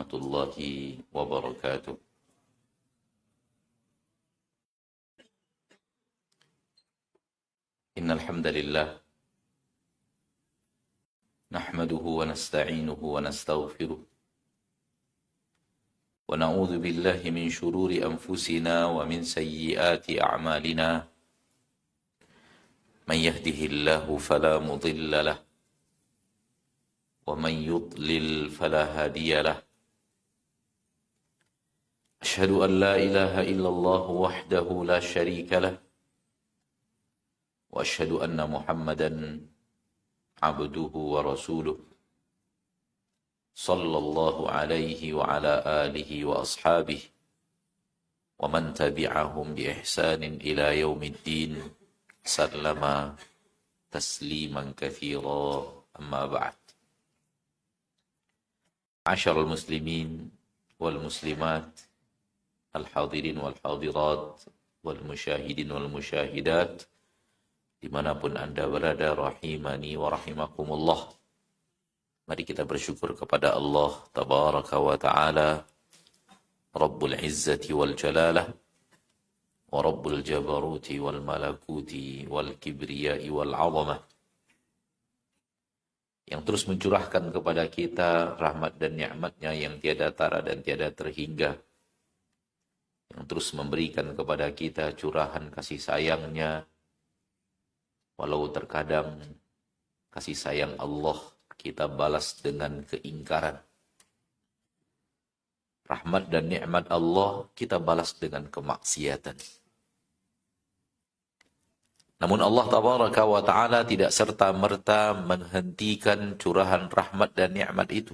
warahmatullahi wabarakatuh. Innal hamdalillah nahmaduhu wa nasta'inuhu wa nastaghfiruh wa na'udzu billahi min shururi anfusina wa min sayyiati a'malina. Man yahdihillahu fala mudilla lahu ومن يضلل فلا هادي له أشهد أن لا إله إلا الله وحده لا شريك له وأشهد أن محمدا عبده ورسوله صلى الله عليه وعلى آله وأصحابه ومن تبعهم بإحسان إلى يوم الدين سلم تسليما كثيرا أما بعد. Ma'asyiral muslimin wal muslimat, al-hadirin wal hadirat, wal musyahidin wal musyahidat, dimanapun Anda berada, rahimani wa rahimakumullah. Mari kita bersyukur kepada Allah tabaraka wa ta'ala, Rabbul izzati wal jalalah, wa Rabbul jabaruti wal malakuti wal kibriyai wal azamah, yang terus mencurahkan kepada kita rahmat dan nikmat-Nya yang tiada tara dan tiada terhingga, yang terus memberikan kepada kita curahan kasih sayang-Nya, walau terkadang kasih sayang Allah kita balas dengan keingkaran. Rahmat dan nikmat Allah kita balas dengan kemaksiatan. Namun Allah tabaraka wa ta'ala tidak serta-merta menghentikan curahan rahmat dan nikmat itu.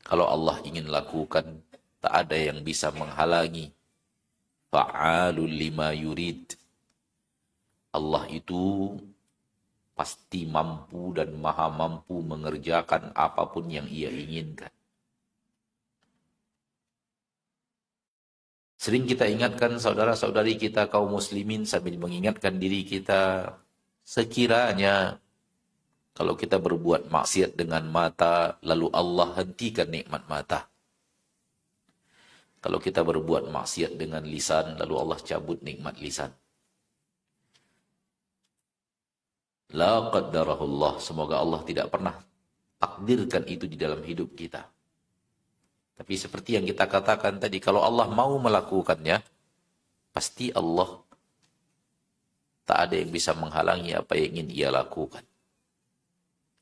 Kalau Allah ingin lakukan, tak ada yang bisa menghalangi. Fa'alul lima yurid. Allah itu pasti mampu dan maha mampu mengerjakan apapun yang Ia inginkan. Sering kita ingatkan saudara-saudari kita kaum muslimin sambil mengingatkan diri kita, sekiranya kalau kita berbuat maksiat dengan mata, lalu Allah hentikan nikmat mata. Kalau kita berbuat maksiat dengan lisan, lalu Allah cabut nikmat lisan. La qaddarahullah, semoga Allah tidak pernah takdirkan itu di dalam hidup kita. Tapi seperti yang kita katakan tadi, kalau Allah mau melakukannya, pasti Allah tak ada yang bisa menghalangi apa yang ingin Ia lakukan.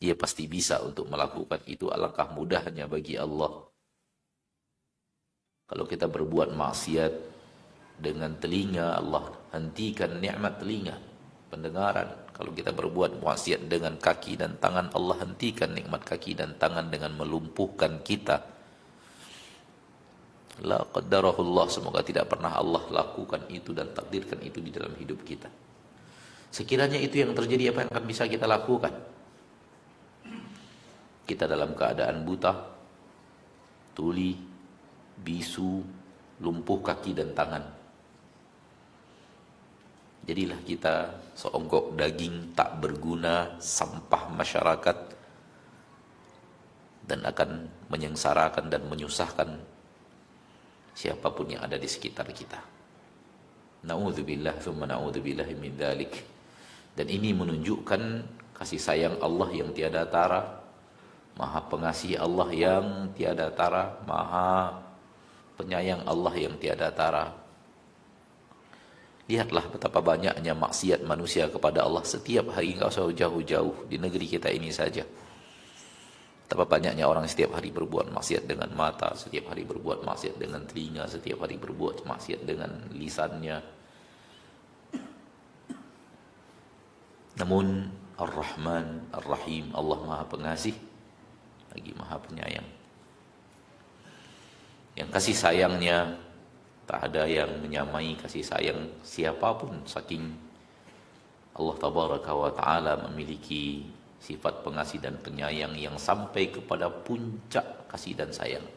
Ia pasti bisa untuk melakukan itu, alangkah mudahnya bagi Allah. Kalau kita berbuat maksiat dengan telinga, Allah hentikan nikmat telinga, pendengaran. Kalau kita berbuat maksiat dengan kaki dan tangan, Allah hentikan nikmat kaki dan tangan dengan melumpuhkan kita. La qaddarahullah, semoga tidak pernah Allah lakukan itu dan takdirkan itu di dalam hidup kita. Sekiranya itu yang terjadi, apa yang akan bisa kita lakukan? Kita dalam keadaan buta, tuli, bisu, lumpuh kaki dan tangan. Jadilah kita seonggok daging tak berguna, sampah masyarakat, dan akan menyengsarakan dan menyusahkan siapapun yang ada di sekitar kita. Na'udzubillah tsumma na'udzubillah min dzalik. Dan ini menunjukkan kasih sayang Allah yang tiada tara, maha pengasih Allah yang tiada tara, maha penyayang Allah yang tiada tara. Lihatlah betapa banyaknya maksiat manusia kepada Allah setiap hari, enggak usah jauh-jauh, di negeri kita ini saja. Betapa banyaknya orang setiap hari berbuat maksiat dengan mata, setiap hari berbuat maksiat dengan telinga, setiap hari berbuat maksiat dengan lisannya. Namun Ar-Rahman, Ar-Rahim, Allah Maha Pengasih, lagi Maha Penyayang. Yang kasih sayangnya tak ada yang menyamai kasih sayang siapapun, saking Allah Tabaraka wa Ta'ala memiliki sifat pengasih dan penyayang yang sampai kepada puncak kasih dan sayang.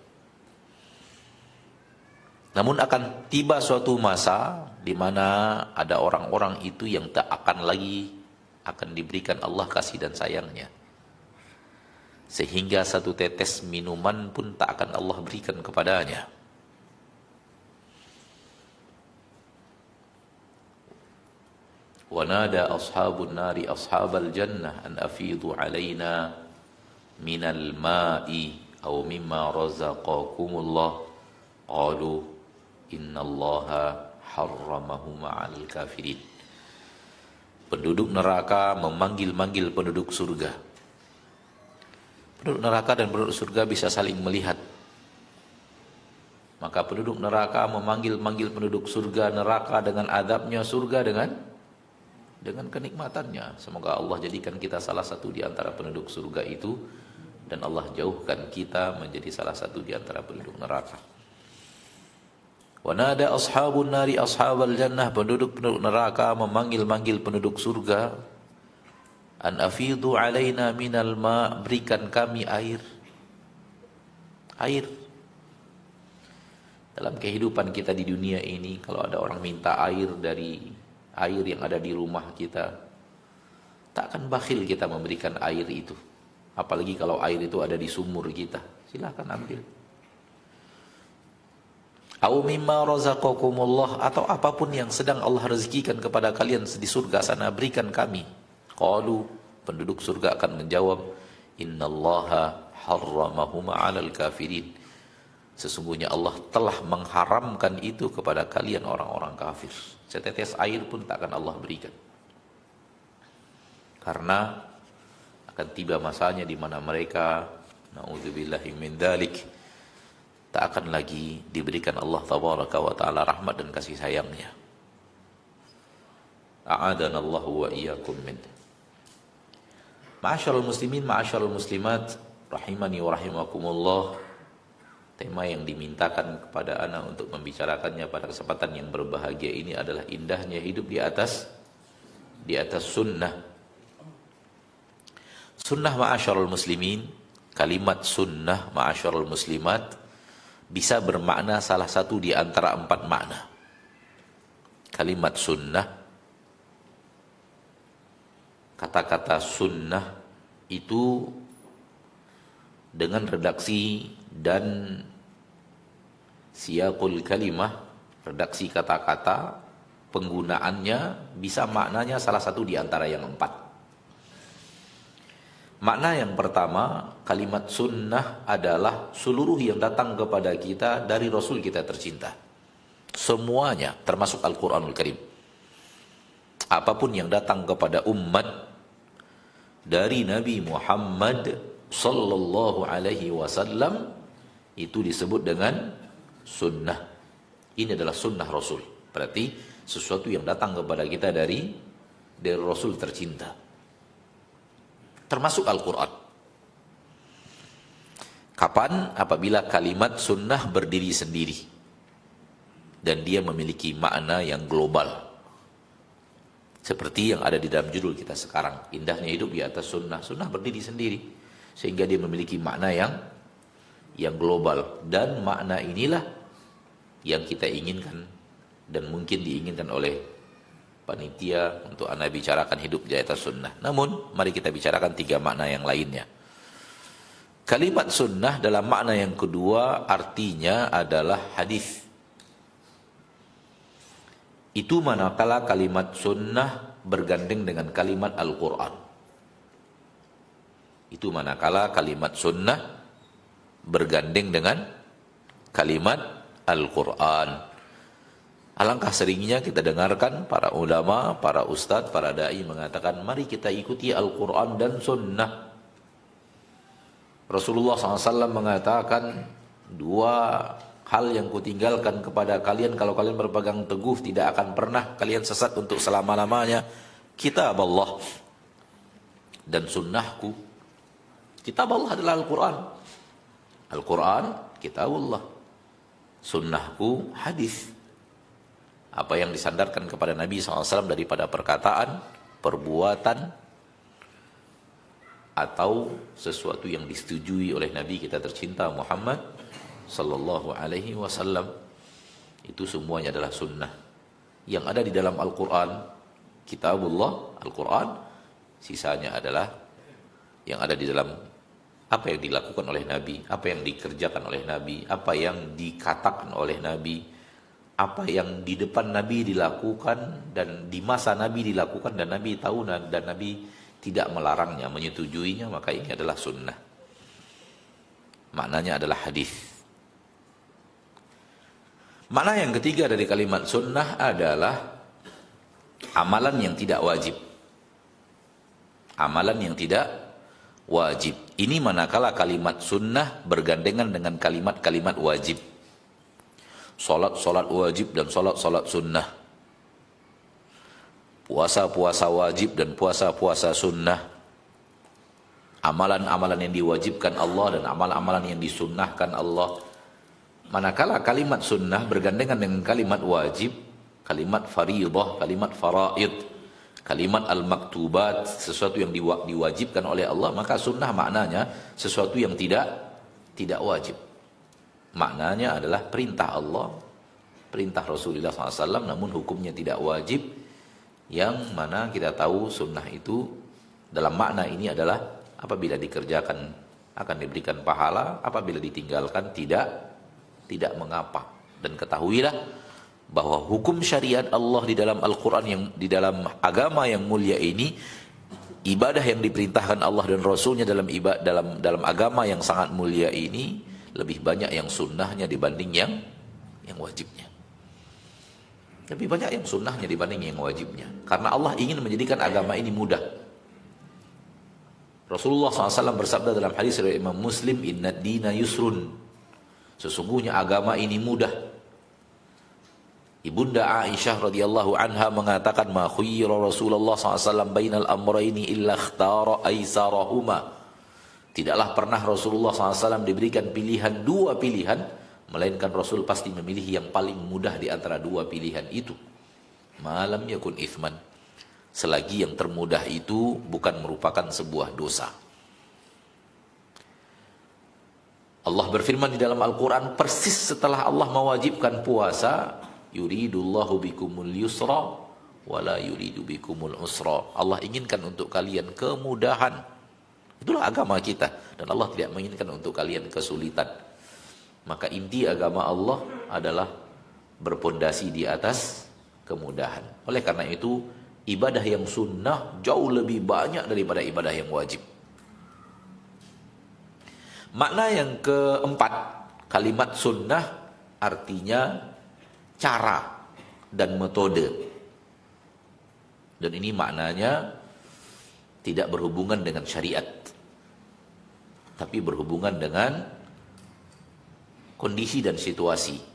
Namun akan tiba suatu masa di mana ada orang-orang itu yang tak akan lagi akan diberikan Allah kasih dan sayangnya. sehingga satu tetes minuman pun tak akan Allah berikan kepadanya. Wa nada ashabun nari ashabal jannah an afidu alaina minal ma'i aw mimma razaqakumullah qalu innallaha harramahuma 'alal kafirin. Penduduk neraka memanggil-manggil penduduk surga. Penduduk neraka dan penduduk surga bisa saling melihat. Maka penduduk neraka memanggil-manggil penduduk surga, neraka dengan azabnya, surga dengan kenikmatannya. Semoga Allah jadikan kita salah satu di antara penduduk surga itu, dan Allah jauhkan kita menjadi salah satu di antara penduduk neraka. Wa nada ashabun nari ashabal jannah, penduduk-penduduk neraka memanggil-manggil penduduk surga, an afidu alaina minal ma, berikan kami air. Air. Dalam kehidupan kita di dunia ini, kalau ada orang minta air dari air yang ada di rumah kita, tak akan bakhil kita memberikan air itu. Apalagi kalau air itu ada di sumur kita, silakan ambil. Au mimma razaqakumullah, atau apapun yang sedang Allah rezekikan kepada kalian di surga sana, berikan kami. Qalu, penduduk surga akan menjawab, innallaha harramahuma 'alal kafirin. Sesungguhnya Allah telah mengharamkan itu kepada kalian orang-orang kafir. Setetes air pun tak akan Allah berikan. Karena akan tiba masanya di mana mereka, na'udzubillahi min dzalik, tak akan lagi diberikan Allah tabaraka wa ta'ala rahmat dan kasih sayangnya. A'adanallahu wa iyyakum min. Ma'asyiral muslimin, ma'asyiral muslimat, rahimani wa rahimakumullah. Tema yang dimintakan kepada ana untuk membicarakannya pada kesempatan yang berbahagia ini adalah indahnya hidup di atas sunnah. Sunnah, ma'asyiral muslimin, kalimat sunnah, ma'asyiral muslimat, bisa bermakna salah satu di antara 4 makna. Kalimat sunnah, kata-kata sunnah itu dengan redaksi dan siyaqul kalimah, redaksi kata-kata, penggunaannya bisa maknanya salah satu di antara yang 4. Makna yang pertama, kalimat sunnah adalah seluruh yang datang kepada kita dari Rasul kita tercinta. Semuanya, termasuk Al-Quranul Karim. Apapun yang datang kepada umat dari Nabi Muhammad sallallahu alaihi wasallam, itu disebut dengan sunnah. Ini adalah sunnah Rasul. Berarti sesuatu yang datang kepada kita dari Rasul tercinta. Termasuk Al-Quran. Kapan? Apabila kalimat sunnah berdiri sendiri dan dia memiliki makna yang global, seperti yang ada di dalam judul kita sekarang, indahnya hidup di atas sunnah. Sunnah berdiri sendiri sehingga dia memiliki makna yang global, dan makna inilah yang kita inginkan dan mungkin diinginkan oleh panitia untuk ana bicarakan hidup di atas sunnah. Namun mari kita bicarakan 3 makna yang lainnya. Kalimat sunnah dalam makna yang kedua artinya adalah hadis. Itu manakala kalimat sunnah bergandeng dengan kalimat Al-Quran. Itu manakala kalimat sunnah bergandeng dengan kalimat Al-Quran. Alangkah seringnya kita dengarkan para ulama, para ustadz, para da'i mengatakan, mari kita ikuti Al-Quran dan sunnah. Rasulullah SAW mengatakan, 2 hal yang kutinggalkan kepada kalian, kalau kalian berpegang teguh tidak akan pernah kalian sesat untuk selama-lamanya. Kitab Allah dan sunnahku. Kitab Allah adalah Al-Quran. Al-Quran, kitab Allah. Sunnahku, hadis. Apa yang disandarkan kepada Nabi SAW daripada perkataan, perbuatan, atau sesuatu yang disetujui oleh Nabi kita tercinta Muhammad sallallahu alaihi wasallam, itu semuanya adalah sunnah. Yang ada di dalam Al-Quran, kitabullah, Al-Quran, sisanya adalah yang ada di dalam Apa yang dilakukan oleh Nabi, apa yang dikerjakan oleh Nabi, apa yang dikatakan oleh Nabi, apa yang di depan Nabi dilakukan dan di masa Nabi dilakukan dan Nabi tahu dan Nabi tidak melarangnya, menyetujuinya, maka ini adalah sunnah. Maknanya adalah hadis. Makna yang ketiga dari kalimat sunnah adalah amalan yang tidak wajib. Amalan yang tidak wajib. Ini manakala kalimat sunnah bergandengan dengan kalimat-kalimat wajib. Solat wajib dan solat sunnah. Puasa wajib dan puasa sunnah. Amalan-amalan yang diwajibkan Allah dan amalan-amalan yang disunnahkan Allah. Manakala kalimat sunnah bergandengan dengan kalimat wajib, kalimat fariidah, kalimat faraid, kalimat al-maktubat, sesuatu yang diwajibkan oleh Allah, maka sunnah maknanya sesuatu yang tidak wajib. Maknanya adalah perintah Allah, perintah Rasulullah SAW, namun hukumnya tidak wajib, yang mana kita tahu sunnah itu dalam makna ini adalah apabila dikerjakan akan diberikan pahala, apabila ditinggalkan tidak mengapa. Dan ketahuilah bahwa hukum syariat Allah di dalam Al-Quran, yang di dalam agama yang mulia ini, ibadah yang diperintahkan Allah dan Rasulnya dalam agama yang sangat mulia ini, lebih banyak yang sunnahnya dibanding yang wajibnya. Lebih banyak yang sunnahnya dibanding yang wajibnya. Karena Allah ingin menjadikan agama ini mudah. Rasulullah SAW bersabda dalam hadis riwayat Imam Muslim, "Innad dina yusrun." Sesungguhnya agama ini mudah. Ibunda Aisyah radhiyallahu anha mengatakan, "Ma khuyyira Rasulullah SAW bainal amrayni illa ikhtara aisarahuma." Tidaklah pernah Rasulullah SAW diberikan pilihan, dua pilihan, melainkan Rasul pasti memilih yang paling mudah di antara dua pilihan itu. Malam yakun ithman, selagi yang termudah itu bukan merupakan sebuah dosa. Allah berfirman di dalam Al-Quran persis setelah Allah mewajibkan puasa, yuridullahu bikumul yusra wala yuridu bikumul usra. Allah inginkan untuk kalian kemudahan. Itulah agama kita, dan Allah tidak menginginkan untuk kalian kesulitan. Maka inti agama Allah adalah berpondasi di atas kemudahan. Oleh karena itu, ibadah yang sunnah jauh lebih banyak daripada ibadah yang wajib. Makna yang keempat, kalimat sunnah artinya cara dan metode. Dan ini maknanya tidak berhubungan dengan syariat, tapi berhubungan dengan kondisi dan situasi.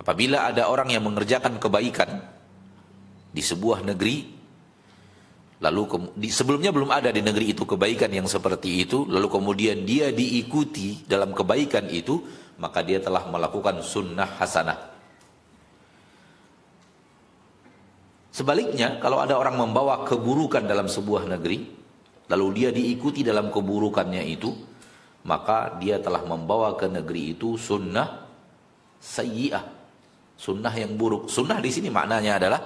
Apabila ada orang yang mengerjakan kebaikan di sebuah negeri, lalu sebelumnya belum ada di negeri itu kebaikan yang seperti itu, lalu kemudian dia diikuti dalam kebaikan itu, maka dia telah melakukan sunnah hasanah. Sebaliknya, kalau ada orang membawa keburukan dalam sebuah negeri, lalu dia diikuti dalam keburukannya itu, maka dia telah membawa ke negeri itu sunnah sayyi'ah, sunnah yang buruk. Sunnah di sini maknanya adalah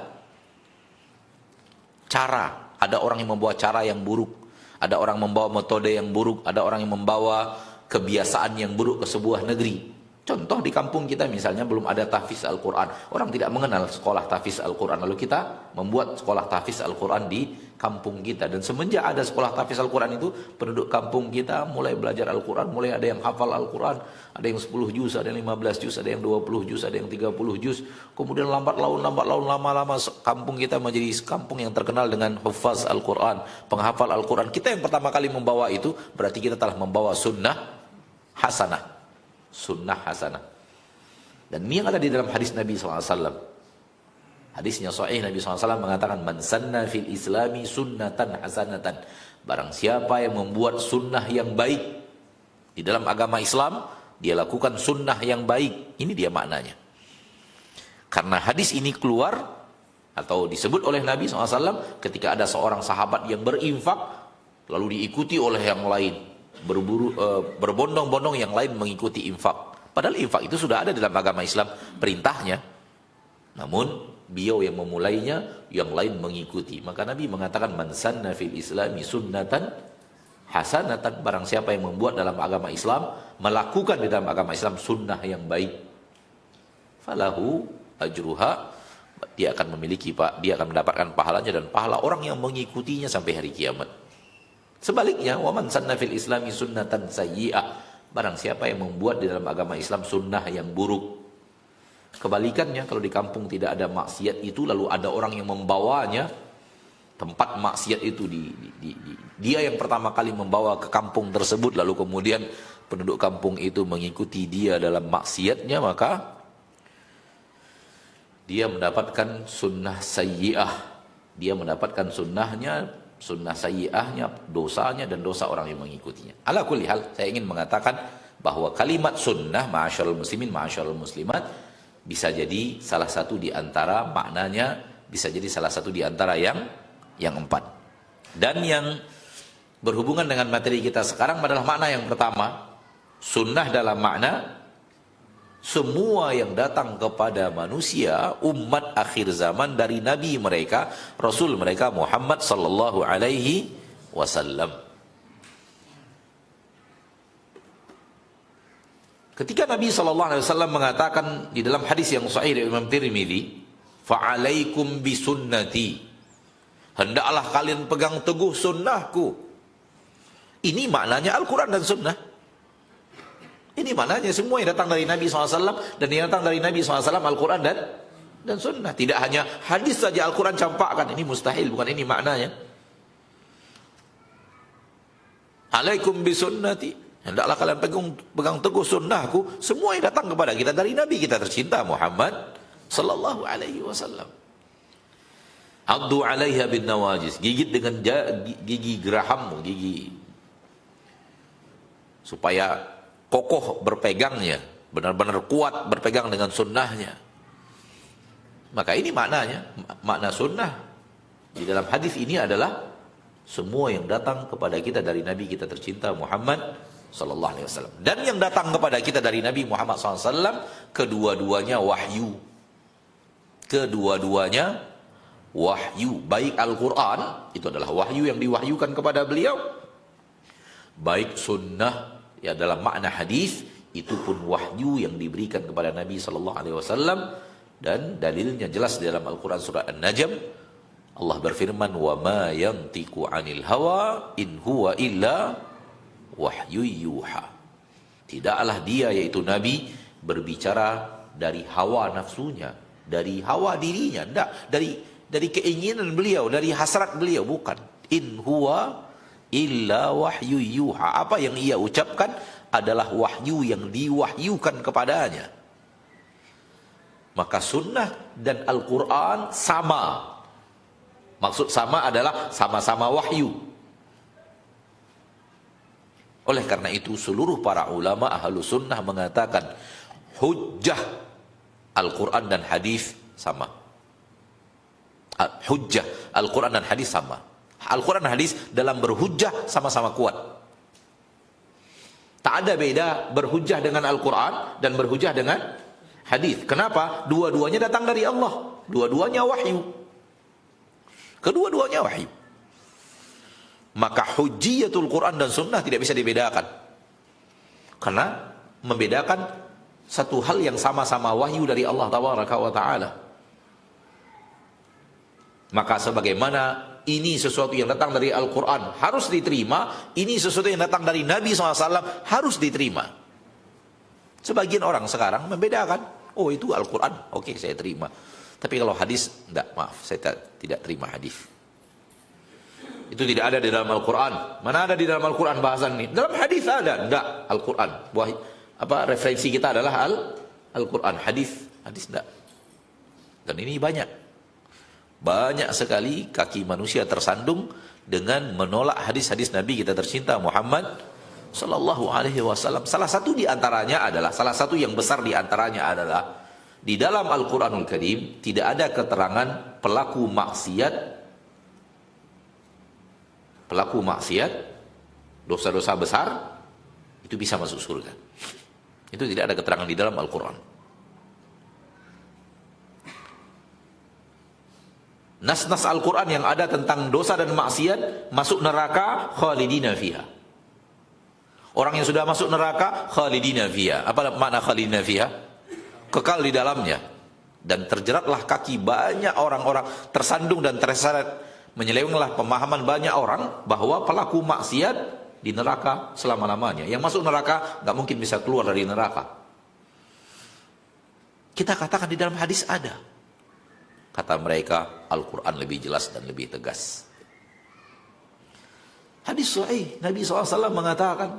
cara. Ada orang yang membawa cara yang buruk, ada orang membawa metode yang buruk, ada orang yang membawa kebiasaan yang buruk ke sebuah negeri. Contoh di kampung kita misalnya belum ada tahfiz Al-Quran. Orang tidak mengenal sekolah tahfiz Al-Quran. Lalu kita membuat sekolah tahfiz Al-Quran di kampung kita. Dan semenjak ada sekolah tahfiz Al-Quran itu, penduduk kampung kita mulai belajar Al-Quran, mulai ada yang hafal Al-Quran. Ada yang 10 juz, ada yang 15 juz, ada yang 20 juz, ada yang 30 juz. Kemudian lambat laun lama-lama kampung kita menjadi kampung yang terkenal dengan hufaz Al-Quran, penghafal Al-Quran. Kita yang pertama kali membawa itu, berarti kita telah membawa sunnah hasanah. Sunnah hasanah. Dan ini yang ada di dalam hadis Nabi SAW. Hadisnya sahih, Nabi SAW mengatakan, "Man sanna fil islami sunnatan hasanatan." Barang siapa yang membuat sunnah yang baik di dalam agama Islam, dia lakukan sunnah yang baik. Ini dia maknanya. Karena hadis ini keluar atau disebut oleh Nabi SAW ketika ada seorang sahabat yang berinfak, lalu diikuti oleh yang lain. Berbondong-bondong yang lain mengikuti infak. Padahal infak itu sudah ada dalam agama Islam perintahnya. Namun beliau yang memulainya, yang lain mengikuti. Maka Nabi mengatakan man sanna fil islami sunnatan hasanatan, barang siapa yang membuat dalam agama Islam, melakukan di dalam agama Islam sunnah yang baik, falahu ajruha, dia akan memiliki, dia akan mendapatkan pahalanya dan pahala orang yang mengikutinya sampai hari kiamat. Sebaliknya, wa man sanna fil islami sunnatan sayyi'ah, barang siapa yang membuat di dalam agama Islam sunnah yang buruk. Kebalikannya, kalau di kampung tidak ada maksiat itu, lalu ada orang yang membawanya, tempat maksiat itu dia yang pertama kali membawa ke kampung tersebut, lalu kemudian penduduk kampung itu mengikuti dia dalam maksiatnya, maka dia mendapatkan sunnah sayyi'ah. Dia mendapatkan sunnahnya, sunnah sayyi'ahnya, dosanya dan dosa orang yang mengikutinya. Ala kulli hal, saya ingin mengatakan bahwa kalimat sunnah, ma'asyarul muslimin, ma'asyarul muslimat, bisa jadi salah satu di antara maknanya, bisa jadi salah satu di antara yang empat. Dan yang berhubungan dengan materi kita sekarang adalah makna yang pertama. Sunnah dalam makna semua yang datang kepada manusia, umat akhir zaman dari nabi mereka, rasul mereka Muhammad sallallahu alaihi wasallam. Ketika Nabi sallallahu alaihi wasallam mengatakan di dalam hadis yang sahih dari Imam Tirmidzi, "Fa'alaikum bisunnati." Hendaklah kalian pegang teguh sunnahku. Ini maknanya Al-Quran dan sunnah. Ini maknanya semua yang datang dari Nabi SAW dan yang datang dari Nabi SAW Al-Quran dan sunnah. Tidak hanya hadis saja Al-Quran campakkan. Ini mustahil, bukan ini maknanya. Alaikum bisunnati. Hendaklah kalian pegang teguh sunnahku. Semua yang datang kepada kita dari Nabi kita tercinta Muhammad sallallahu alaihi wasallam. Addu 'alaiha bin nawajis, gigit dengan gigi gerahammu, gigi, supaya kokoh berpegangnya, benar-benar kuat berpegang dengan sunnahnya. Maka ini maknanya, makna sunnah di dalam hadis ini adalah semua yang datang kepada kita dari Nabi kita tercinta Muhammad sallallahu alaihi wasallam. Dan yang datang kepada kita dari Nabi Muhammad sallallahu alaihi wasallam, kedua-duanya wahyu. Kedua-duanya wahyu, baik Al-Quran, itu adalah wahyu yang diwahyukan kepada beliau, baik sunnah, ya dalam makna hadis, itu pun wahyu yang diberikan kepada Nabi sallallahu alaihi wasallam. Dan dalilnya jelas di dalam Al-Quran surah An-Najm, Allah berfirman, wa ma yantiqu 'anil hawa in huwa illa wahyu yuha. Tidaklah dia, yaitu Nabi, berbicara dari hawa nafsunya, dari hawa dirinya, tidak dari keinginan beliau, dari hasrat beliau, bukan. In huwa illa wahyu yuha. Apa yang ia ucapkan adalah wahyu yang diwahyukan kepadanya. Maka sunnah dan Al-Quran sama. Maksud sama adalah sama-sama wahyu. Oleh karena itu seluruh para ulama ahlu sunnah mengatakan hujjah Al-Quran dan hadis sama. Hujjah Al-Quran dan hadis sama. Al-Quran dan hadis dalam berhujjah sama-sama kuat. Tak ada beda berhujjah dengan Al-Quran dan berhujjah dengan hadis. Kenapa? Dua-duanya datang dari Allah. Dua-duanya wahyu. Kedua-duanya wahyu. Maka hujjiyatul Quran dan sunnah tidak bisa dibedakan. Karena membedakan satu hal yang sama-sama wahyu dari Allah Tabaraka wa Ta'ala. Maka sebagaimana ini sesuatu yang datang dari Al-Quran harus diterima, ini sesuatu yang datang dari Nabi SAW harus diterima. Sebagian orang sekarang membedakan, oh itu Al-Quran, oke saya terima. Tapi kalau hadis, enggak, maaf, saya tidak terima hadis. Itu tidak ada di dalam Al-Quran. Mana ada di dalam Al-Quran bahasan ini? Dalam hadis ada, enggak, Al-Quran. Referensi kita adalah Al-Quran, hadis enggak. Dan ini banyak sekali kaki manusia tersandung dengan menolak hadis-hadis Nabi kita tercinta Muhammad sallallahu alaihi wasallam. Salah satu yang besar di antaranya adalah di dalam Al-Qur'anul Karim tidak ada keterangan pelaku maksiat, dosa-dosa besar itu bisa masuk surga. Itu tidak ada keterangan di dalam Al-Quran. Nas-nas Al-Quran yang ada tentang dosa dan maksiat, masuk neraka, khalidina fiha. Orang yang sudah masuk neraka, khalidina fiha. Apa makna khalidina fiha? Kekal di dalamnya. Dan terjeratlah kaki banyak orang-orang, tersandung dan terseret. Menyelewenglah pemahaman banyak orang bahwa pelaku maksiat di neraka selama-lamanya. Yang masuk neraka nggak mungkin bisa keluar dari neraka. Kita katakan di dalam hadis ada. Kata mereka, Al-Quran lebih jelas dan lebih tegas. Hadis sahih, Nabi SAW mengatakan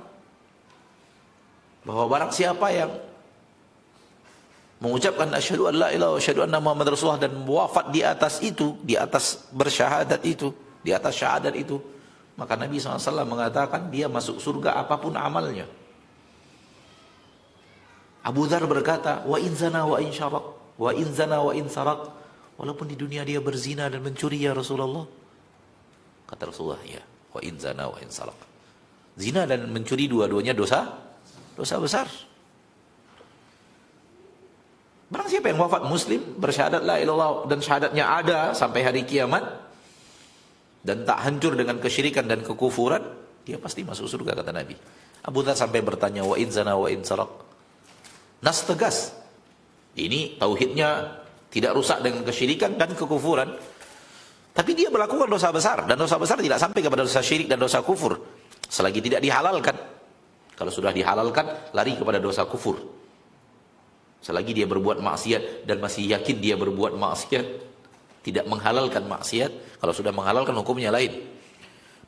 bahwa barang siapa yang mengucapkan asyhadu an la ilaha wa asyhadu anna Muhammad Rasulullah dan wafat di atas itu, di atas bersyahadat itu, di atas syahadat itu, maka Nabi SAW mengatakan dia masuk surga apapun amalnya. Abu Dzar berkata, wa in zana wa in syarak, wa in zana wa in sarak. Walaupun di dunia dia berzina dan mencuri ya Rasulullah. Kata Rasulullah, ya, wa in zana wa in sarak. Zina dan mencuri dua-duanya dosa besar. Barang siapa yang wafat muslim, bersyahadat la ilallah dan syahadatnya ada sampai hari kiamat dan tak hancur dengan kesyirikan dan kekufuran, dia pasti masuk surga kata Nabi. Abu Dzar sampai bertanya, wa in zana wa in sarak. Nas tegas. Ini tauhidnya tidak rusak dengan kesyirikan dan kekufuran. Tapi dia melakukan dosa besar. Dan dosa besar tidak sampai kepada dosa syirik dan dosa kufur. Selagi tidak dihalalkan. Kalau sudah dihalalkan, lari kepada dosa kufur. Selagi dia berbuat maksiat dan masih yakin dia berbuat maksiat, tidak menghalalkan maksiat. Kalau sudah menghalalkan, hukumnya lain.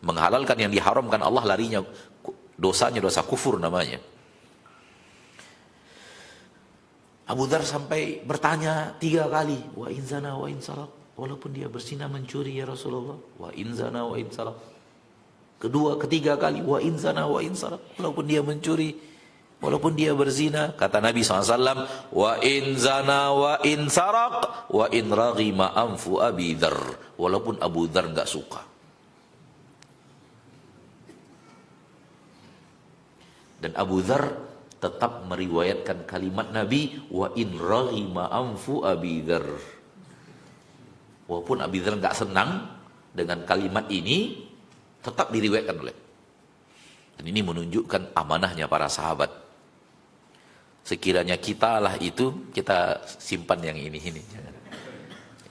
Menghalalkan yang diharamkan Allah, larinya dosanya dosa kufur namanya. Abu Dzar sampai bertanya 3 kali, wa in zana wa in sarak. Walaupun dia berzina mencuri ya Rasulullah, wa in zana wa in sarak. Ketiga kali, wa in zana wa in sarak. Walaupun dia mencuri, walaupun dia berzina, kata Nabi SAW, wa in zana wa in sarak, wa in raghima anfu Abi Dzar. Walaupun Abu Dzar enggak suka. Dan Abu Dzar tetap meriwayatkan kalimat Nabi, wa in raghima anfu Abi Dzar. Walaupun Abi Dzar enggak senang dengan kalimat ini, tetap diriwayatkan oleh. Dan ini menunjukkan amanahnya para sahabat. Sekiranya kita lah itu, kita simpan yang ini.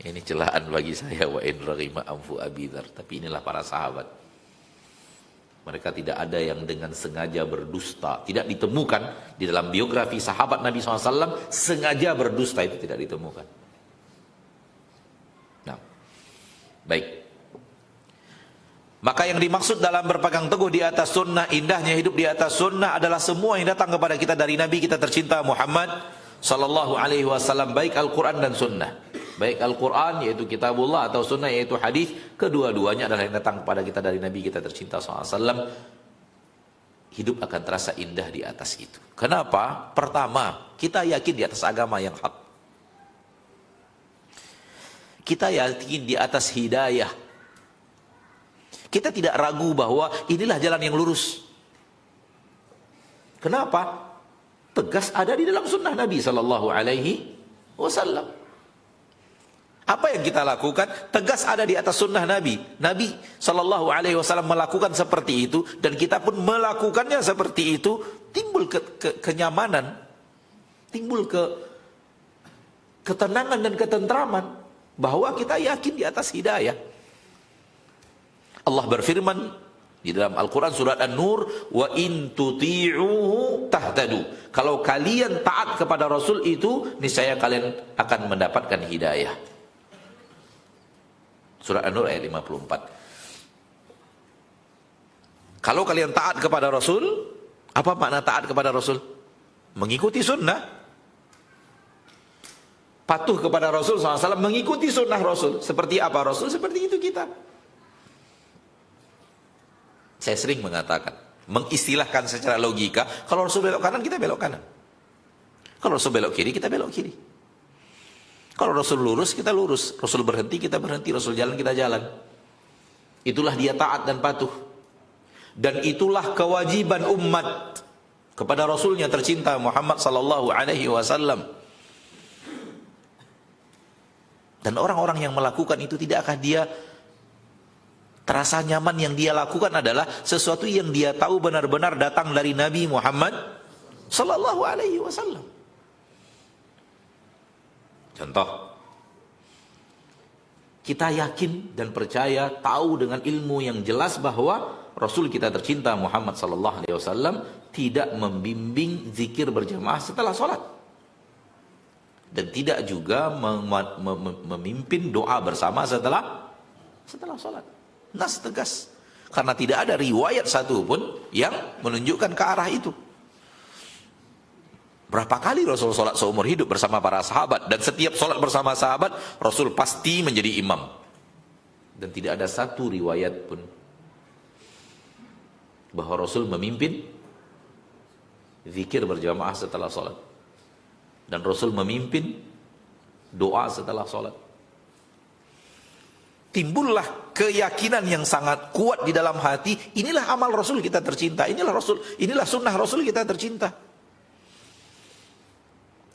Ini celaan bagi saya, wa in raghima anfu Abi Dzar. Tapi inilah para sahabat. Mereka tidak ada yang dengan sengaja berdusta. Tidak ditemukan di dalam biografi sahabat Nabi SAW, sengaja berdusta itu tidak ditemukan. Nah, baik. Maka yang dimaksud dalam berpegang teguh di atas sunnah, indahnya hidup di atas sunnah adalah semua yang datang kepada kita dari Nabi kita tercinta Muhammad Sallallahu Alaihi Wasallam, baik Al-Quran dan sunnah. Baik Al-Quran yaitu kitabullah atau sunnah yaitu hadis, kedua-duanya adalah yang datang kepada kita dari Nabi kita tercinta SAW. Hidup akan terasa indah di atas itu. Kenapa? Pertama, kita yakin di atas agama yang hak. Kita yakin di atas hidayah. Kita tidak ragu bahwa inilah jalan yang lurus. Kenapa? Tegas ada di dalam sunnah Nabi Sallallahu Alaihi Wasallam. Apa yang kita lakukan? Tegas ada di atas sunnah Nabi. Nabi Sallallahu Alaihi Wasallam melakukan seperti itu, dan kita pun melakukannya seperti itu. Timbul kenyamanan, timbul ketenangan dan ketentraman, bahwa kita yakin di atas hidayah. Allah berfirman di dalam Al-Quran surat An-Nur, wa in tuti'uhu tahtadu. Kalau kalian taat kepada Rasul itu, niscaya kalian akan mendapatkan hidayah. Surah An-Nur ayat 54. Kalau kalian taat kepada Rasul, apa makna taat kepada Rasul? Mengikuti sunnah. Patuh kepada Rasul SAW, mengikuti sunnah Rasul. Seperti apa Rasul? Seperti itu kita. Saya sering mengatakan, mengistilahkan secara logika, kalau Rasul belok kanan, kita belok kanan. Kalau Rasul belok kiri, kita belok kiri. Kalau Rasul lurus, kita lurus. Rasul berhenti, kita berhenti. Rasul jalan, kita jalan. Itulah dia taat dan patuh. Dan itulah kewajiban umat. kepada Rasulnya tercinta Muhammad sallallahu alaihi wasallam. Dan orang-orang yang melakukan itu, tidakkah dia terasa nyaman? Yang dia lakukan adalah sesuatu yang dia tahu benar-benar datang dari Nabi Muhammad sallallahu alaihi wasallam. Contoh, kita yakin dan percaya, tahu dengan ilmu yang jelas bahwa Rasul kita tercinta Muhammad sallallahu alaihi wasallam tidak membimbing zikir berjamaah setelah sholat, dan tidak juga memimpin doa bersama setelah sholat. Nas tegas, karena tidak ada riwayat satupun yang menunjukkan ke arah itu. Berapa kali Rasul sholat seumur hidup bersama para sahabat, dan setiap sholat bersama sahabat Rasul pasti menjadi imam, dan tidak ada satu riwayat pun bahwa Rasul memimpin zikir berjamaah setelah sholat, dan Rasul memimpin doa setelah sholat. Timbullah keyakinan yang sangat kuat di dalam hati, inilah amal Rasul kita tercinta, inilah sunnah Rasul kita tercinta.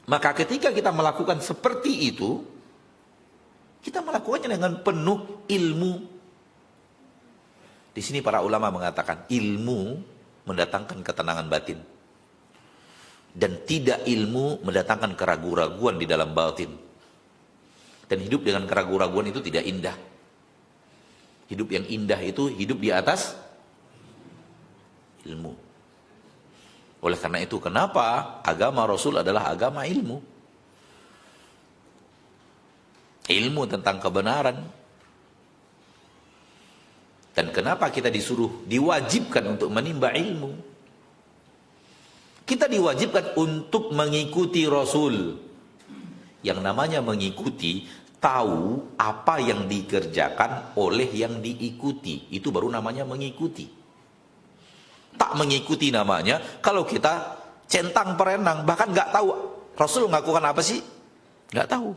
Maka ketika kita melakukan seperti itu, kita melakukannya dengan penuh ilmu. Di sini para ulama mengatakan ilmu mendatangkan ketenangan batin, dan tidak ilmu mendatangkan keraguan-raguan di dalam batin. Dan hidup dengan keraguan-raguan itu tidak indah. Hidup yang indah itu hidup di atas ilmu. Oleh karena itu, kenapa agama Rasul adalah agama ilmu? Ilmu tentang kebenaran. Dan kenapa kita diwajibkan untuk menimba ilmu? Kita diwajibkan untuk mengikuti Rasul. Yang namanya mengikuti, tahu apa yang dikerjakan oleh yang diikuti. Itu baru namanya mengikuti. Tak mengikuti namanya kalau kita centang perenang, bahkan nggak tahu Rasul melakukan apa sih, nggak tahu.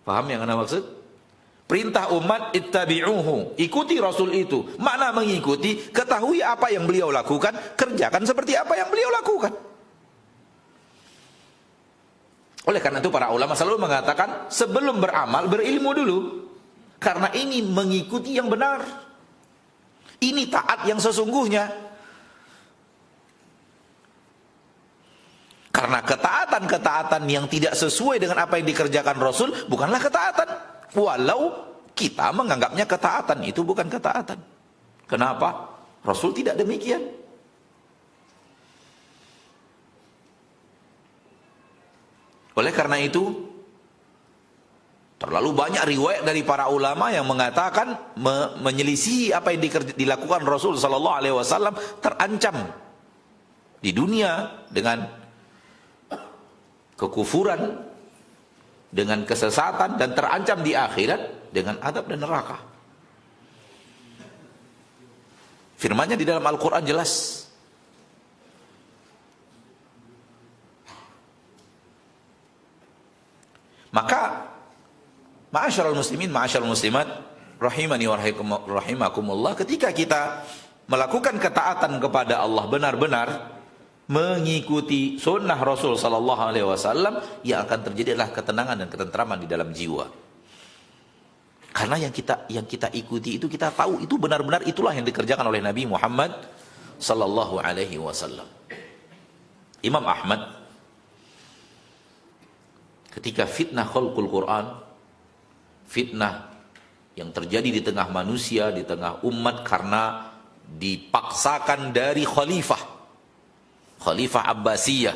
Paham yang anda maksud? Perintah umat ittabi'uhu, ikuti Rasul itu. Makna mengikuti, ketahui apa yang beliau lakukan, kerjakan seperti apa yang beliau lakukan. Oleh karena itu para ulama selalu mengatakan sebelum beramal berilmu dulu. Karena ini mengikuti yang benar. Ini taat yang sesungguhnya. Karena ketaatan-ketaatan yang tidak sesuai dengan apa yang dikerjakan Rasul bukanlah ketaatan. Walau kita menganggapnya ketaatan, itu bukan ketaatan. Kenapa? Rasul tidak demikian. Oleh karena itu, terlalu banyak riwayat dari para ulama yang mengatakan menyelisihi apa yang dilakukan Rasul sallallahu alaihi wasallam terancam di dunia dengan kekufuran, dengan kesesatan, dan terancam di akhirat dengan azab dan neraka. Firman-Nya di dalam Al-Quran jelas. Maka ma'asyiral muslimin, ma'asyiral muslimat, rahimani wa rahimakumullah, ketika kita melakukan ketaatan kepada Allah benar-benar mengikuti sunnah Rasul sallallahu alaihi wasallam, yang akan terjadi adalah ketenangan dan ketentraman di dalam jiwa. Karena yang kita ikuti itu, kita tahu itu benar-benar itulah yang dikerjakan oleh Nabi Muhammad sallallahu alaihi wasallam. Imam Ahmad ketika fitnah khalqul Quran, fitnah yang terjadi di tengah manusia, di tengah umat karena dipaksakan dari Khalifah Abbasiyah,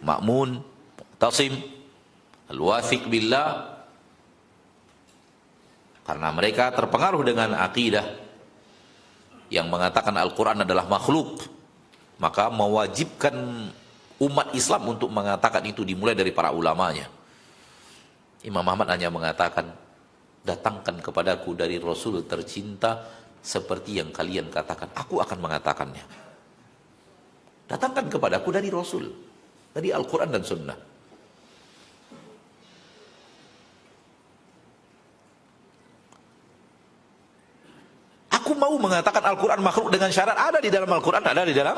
Ma'mun, Mu'tasim, Al-Wathiq Billah, karena mereka terpengaruh dengan akidah yang mengatakan Al-Quran adalah makhluk, maka mewajibkan umat Islam untuk mengatakan itu, dimulai dari para ulamanya. Imam Ahmad hanya mengatakan, datangkan kepadaku dari Rasul tercinta seperti yang kalian katakan, aku akan mengatakannya. Datangkan kepadaku dari Rasul, dari Al-Quran dan Sunnah. Aku mau mengatakan Al-Quran makhluk dengan syarat ada di dalam Al-Quran, ada di dalam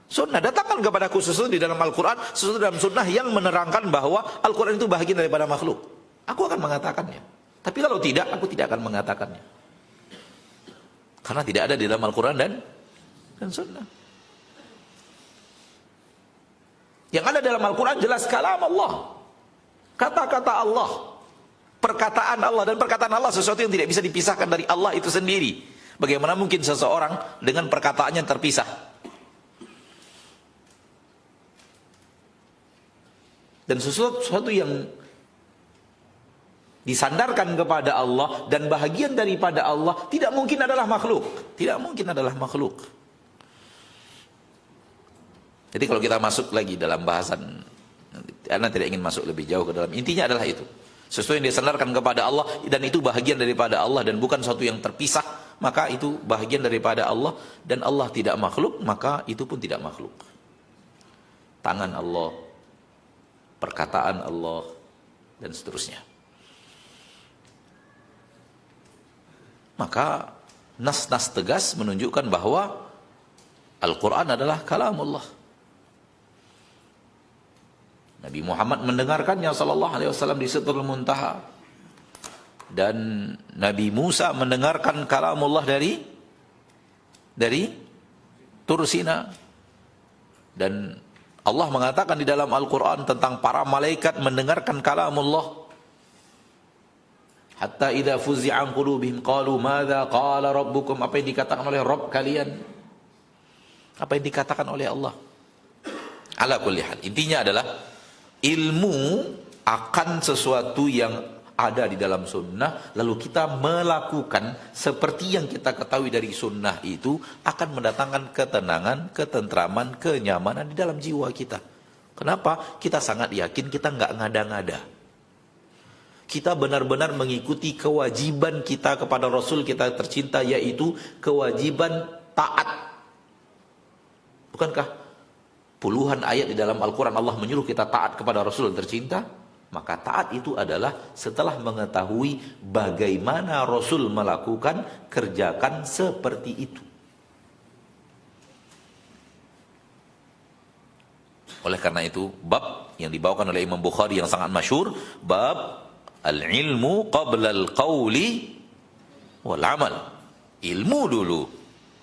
sunnah. Datangkan kepadaku sesuatu di dalam Al-Quran, sesuatu dalam sunnah yang menerangkan bahwa Al-Quran itu bahagian daripada makhluk. Aku akan mengatakannya. Tapi kalau tidak, aku tidak akan mengatakannya. Karena tidak ada di dalam Al-Quran dan sunnah. Yang ada dalam Al-Quran jelas kalam Allah. Kata-kata Allah. Perkataan Allah. Dan perkataan Allah sesuatu yang tidak bisa dipisahkan dari Allah itu sendiri. Bagaimana mungkin seseorang dengan perkataannya terpisah? Dan sesuatu yang disandarkan kepada Allah dan bahagian daripada Allah tidak mungkin adalah makhluk. Tidak mungkin adalah makhluk. Jadi kalau kita masuk lagi dalam bahasan, Anda tidak ingin masuk lebih jauh ke dalam, intinya adalah itu. Sesuatu yang disandarkan kepada Allah dan itu bahagian daripada Allah dan bukan sesuatu yang terpisah, maka itu bahagian daripada Allah dan Allah tidak makhluk, maka itu pun tidak makhluk. Tangan Allah, perkataan Allah, dan seterusnya. Maka nas-nas tegas menunjukkan bahwa Al-Quran adalah kalamullah. Nabi Muhammad mendengarkannya sallallahu alaihi wasallam di Sidratul Muntaha. Dan Nabi Musa mendengarkan kalamullah dari Tur Sina. Dan Allah mengatakan di dalam Al-Quran tentang para malaikat mendengarkan kalamullah. Hatta idza fuzi'a an qulubihim qalu madza qala rabbukum, apa yang dikatakan oleh Rabb kalian? Apa yang dikatakan oleh Allah? Ala kulli hal, intinya adalah ilmu akan sesuatu yang ada di dalam sunnah, lalu kita melakukan seperti yang kita ketahui dari sunnah itu, akan mendatangkan ketenangan, ketentraman, kenyamanan di dalam jiwa kita. Kenapa? Kita sangat yakin kita nggak ngada-ngada. Kita benar-benar mengikuti kewajiban kita kepada Rasul kita tercinta, yaitu kewajiban taat. Bukankah puluhan ayat di dalam Al-Quran Allah menyuruh kita taat kepada Rasul tercinta? Maka taat itu adalah setelah mengetahui bagaimana Rasul melakukan, kerjakan seperti itu. Oleh karena itu, bab yang dibawakan oleh Imam Bukhari yang sangat masyhur, bab al-ilmu qabla al-qawli wal-amal. Ilmu dulu,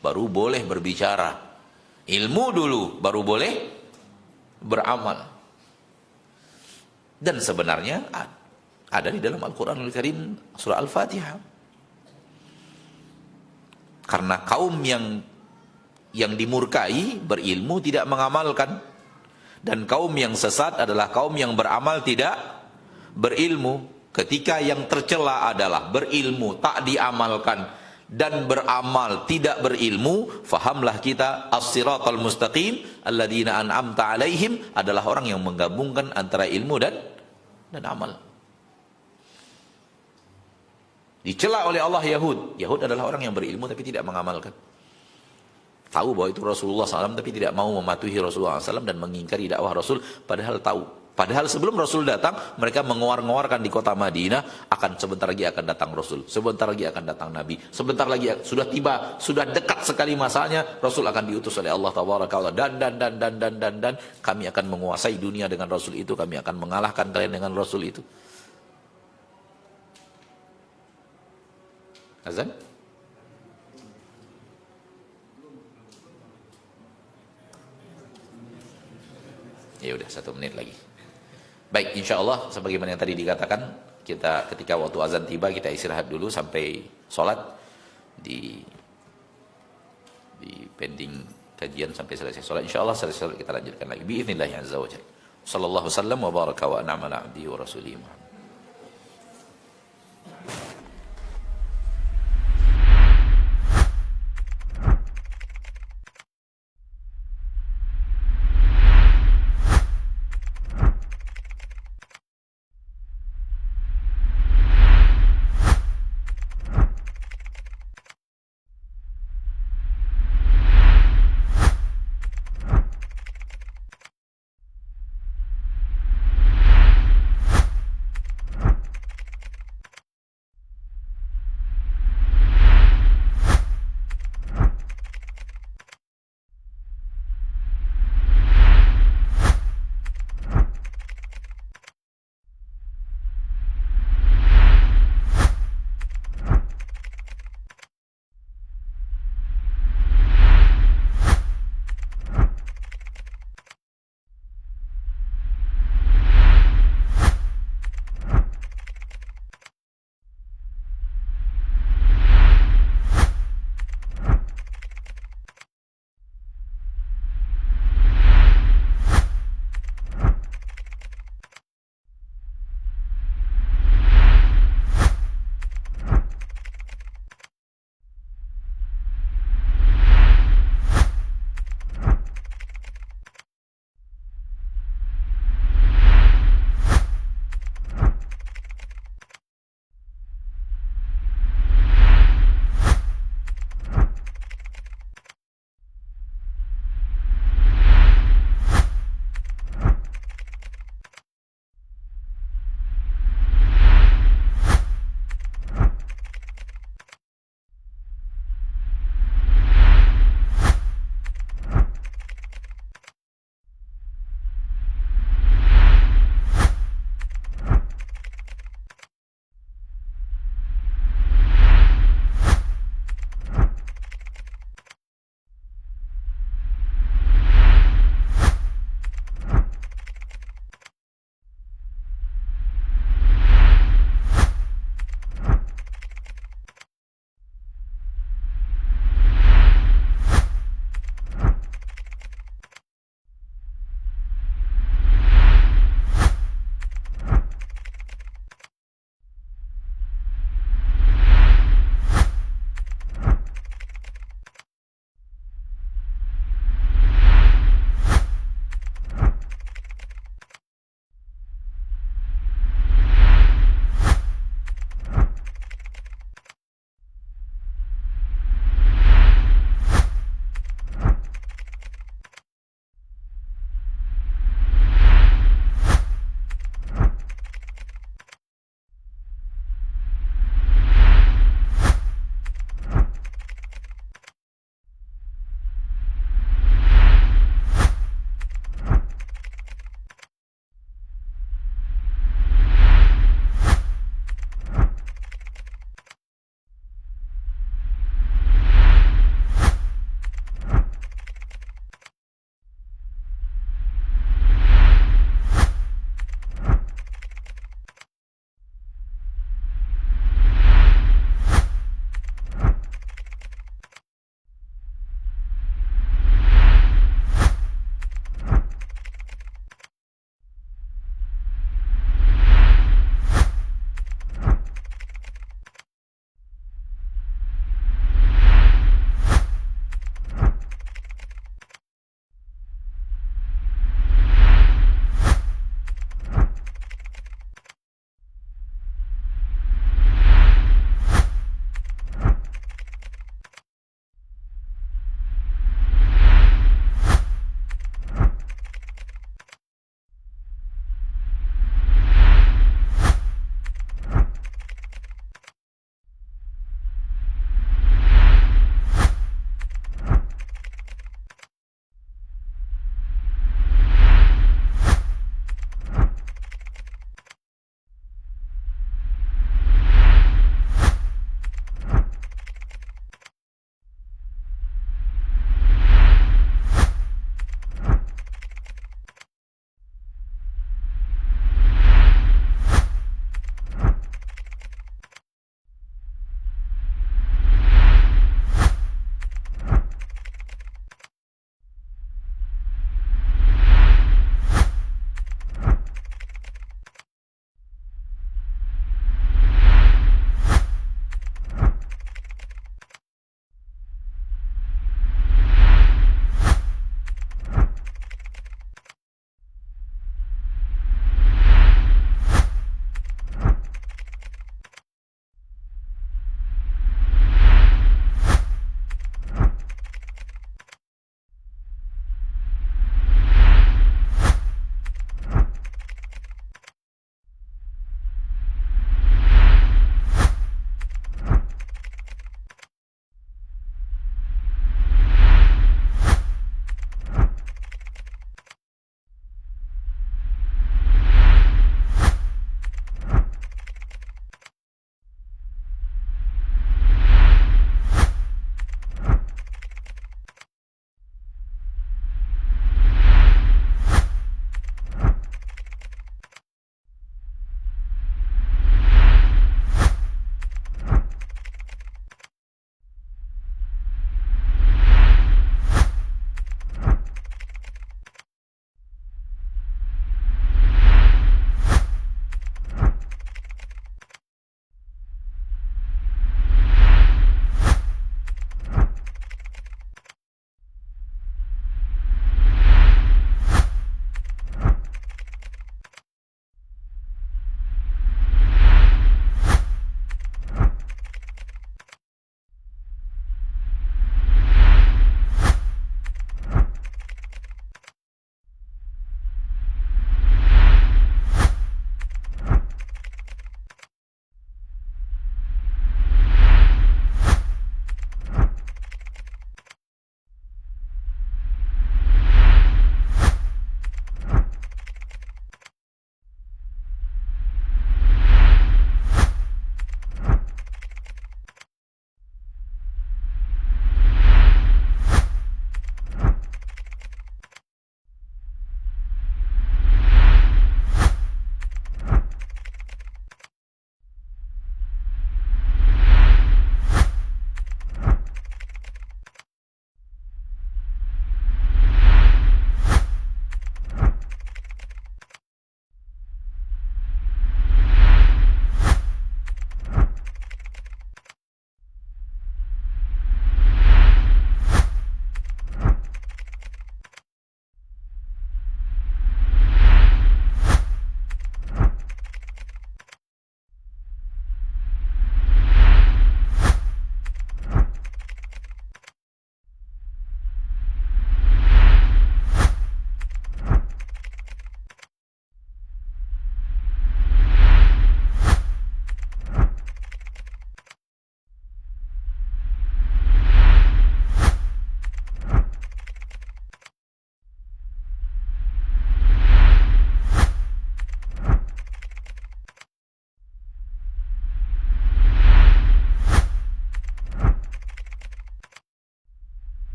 baru boleh berbicara. Ilmu dulu, baru boleh beramal. Dan sebenarnya ada di dalam Al-Quranul Karim surah Al-Fatihah. Karena kaum yang dimurkai berilmu tidak mengamalkan, dan kaum yang sesat adalah kaum yang beramal tidak berilmu. Ketika yang tercela adalah berilmu tak diamalkan dan beramal tidak berilmu, fahamlah kita as-siratal mustaqim alladzina an'amta alaihim adalah orang yang menggabungkan antara ilmu dan amal. Dicela oleh Allah Yahud. Yahud adalah orang yang berilmu tapi tidak mengamalkan. Tahu bahwa itu Rasulullah SAW tapi tidak mau mematuhi Rasulullah SAW dan mengingkari dakwah Rasul, padahal tahu. Padahal sebelum Rasul datang, mereka menguar-nguarkan di kota Madinah, akan sebentar lagi akan datang Rasul, sebentar lagi akan datang Nabi, sebentar lagi sudah tiba, sudah dekat sekali masanya, Rasul akan diutus oleh Allah Taala dan kami akan menguasai dunia dengan Rasul itu, kami akan mengalahkan kalian dengan Rasul itu. Azan? Ya udah 1 menit lagi. Baik, insya Allah sebagaimana yang tadi dikatakan, kita ketika waktu azan tiba kita istirahat dulu sampai sholat, di pending kajian sampai selesai sholat. Insya Allah selesai sholat kita lanjutkan lagi. Bi'idznillah azza wa jalla. Sallallahu wasallam wa baraka wa an'ama ala abdihi wa rasulihi Muhammad.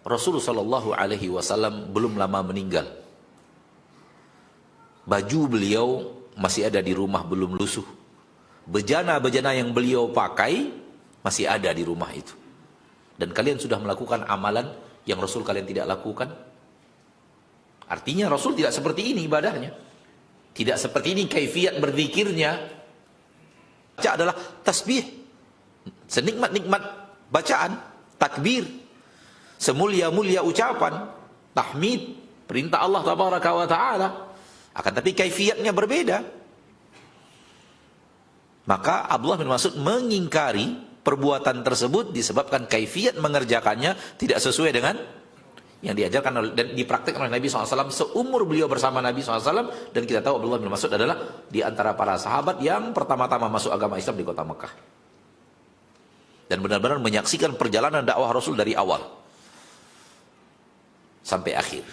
Rasulullah Shallallahu Alaihi Wasallam belum lama meninggal. Baju beliau masih ada di rumah, belum lusuh. Bejana-bejana yang beliau pakai masih ada di rumah itu. Dan kalian sudah melakukan amalan yang Rasul kalian tidak lakukan. Artinya Rasul tidak seperti ini ibadahnya. Tidak seperti ini kaifiat berzikirnya. Baca adalah tasbih. Senikmat-nikmat bacaan, takbir. Semulia-mulia ucapan, tahmid, perintah Allah Tabaraka wa Ta'ala. Akan tapi kaifiatnya berbeda. Maka Abdullah bin Mas'ud mengingkari perbuatan tersebut disebabkan kaifiat mengerjakannya tidak sesuai dengan yang diajarkan dan dipraktikkan oleh Nabi SAW seumur beliau bersama Nabi SAW. Dan kita tahu Abdullah bin Mas'ud adalah di antara para sahabat yang pertama-tama masuk agama Islam di kota Mekah. Dan benar-benar menyaksikan perjalanan dakwah Rasul dari awal sampai akhir.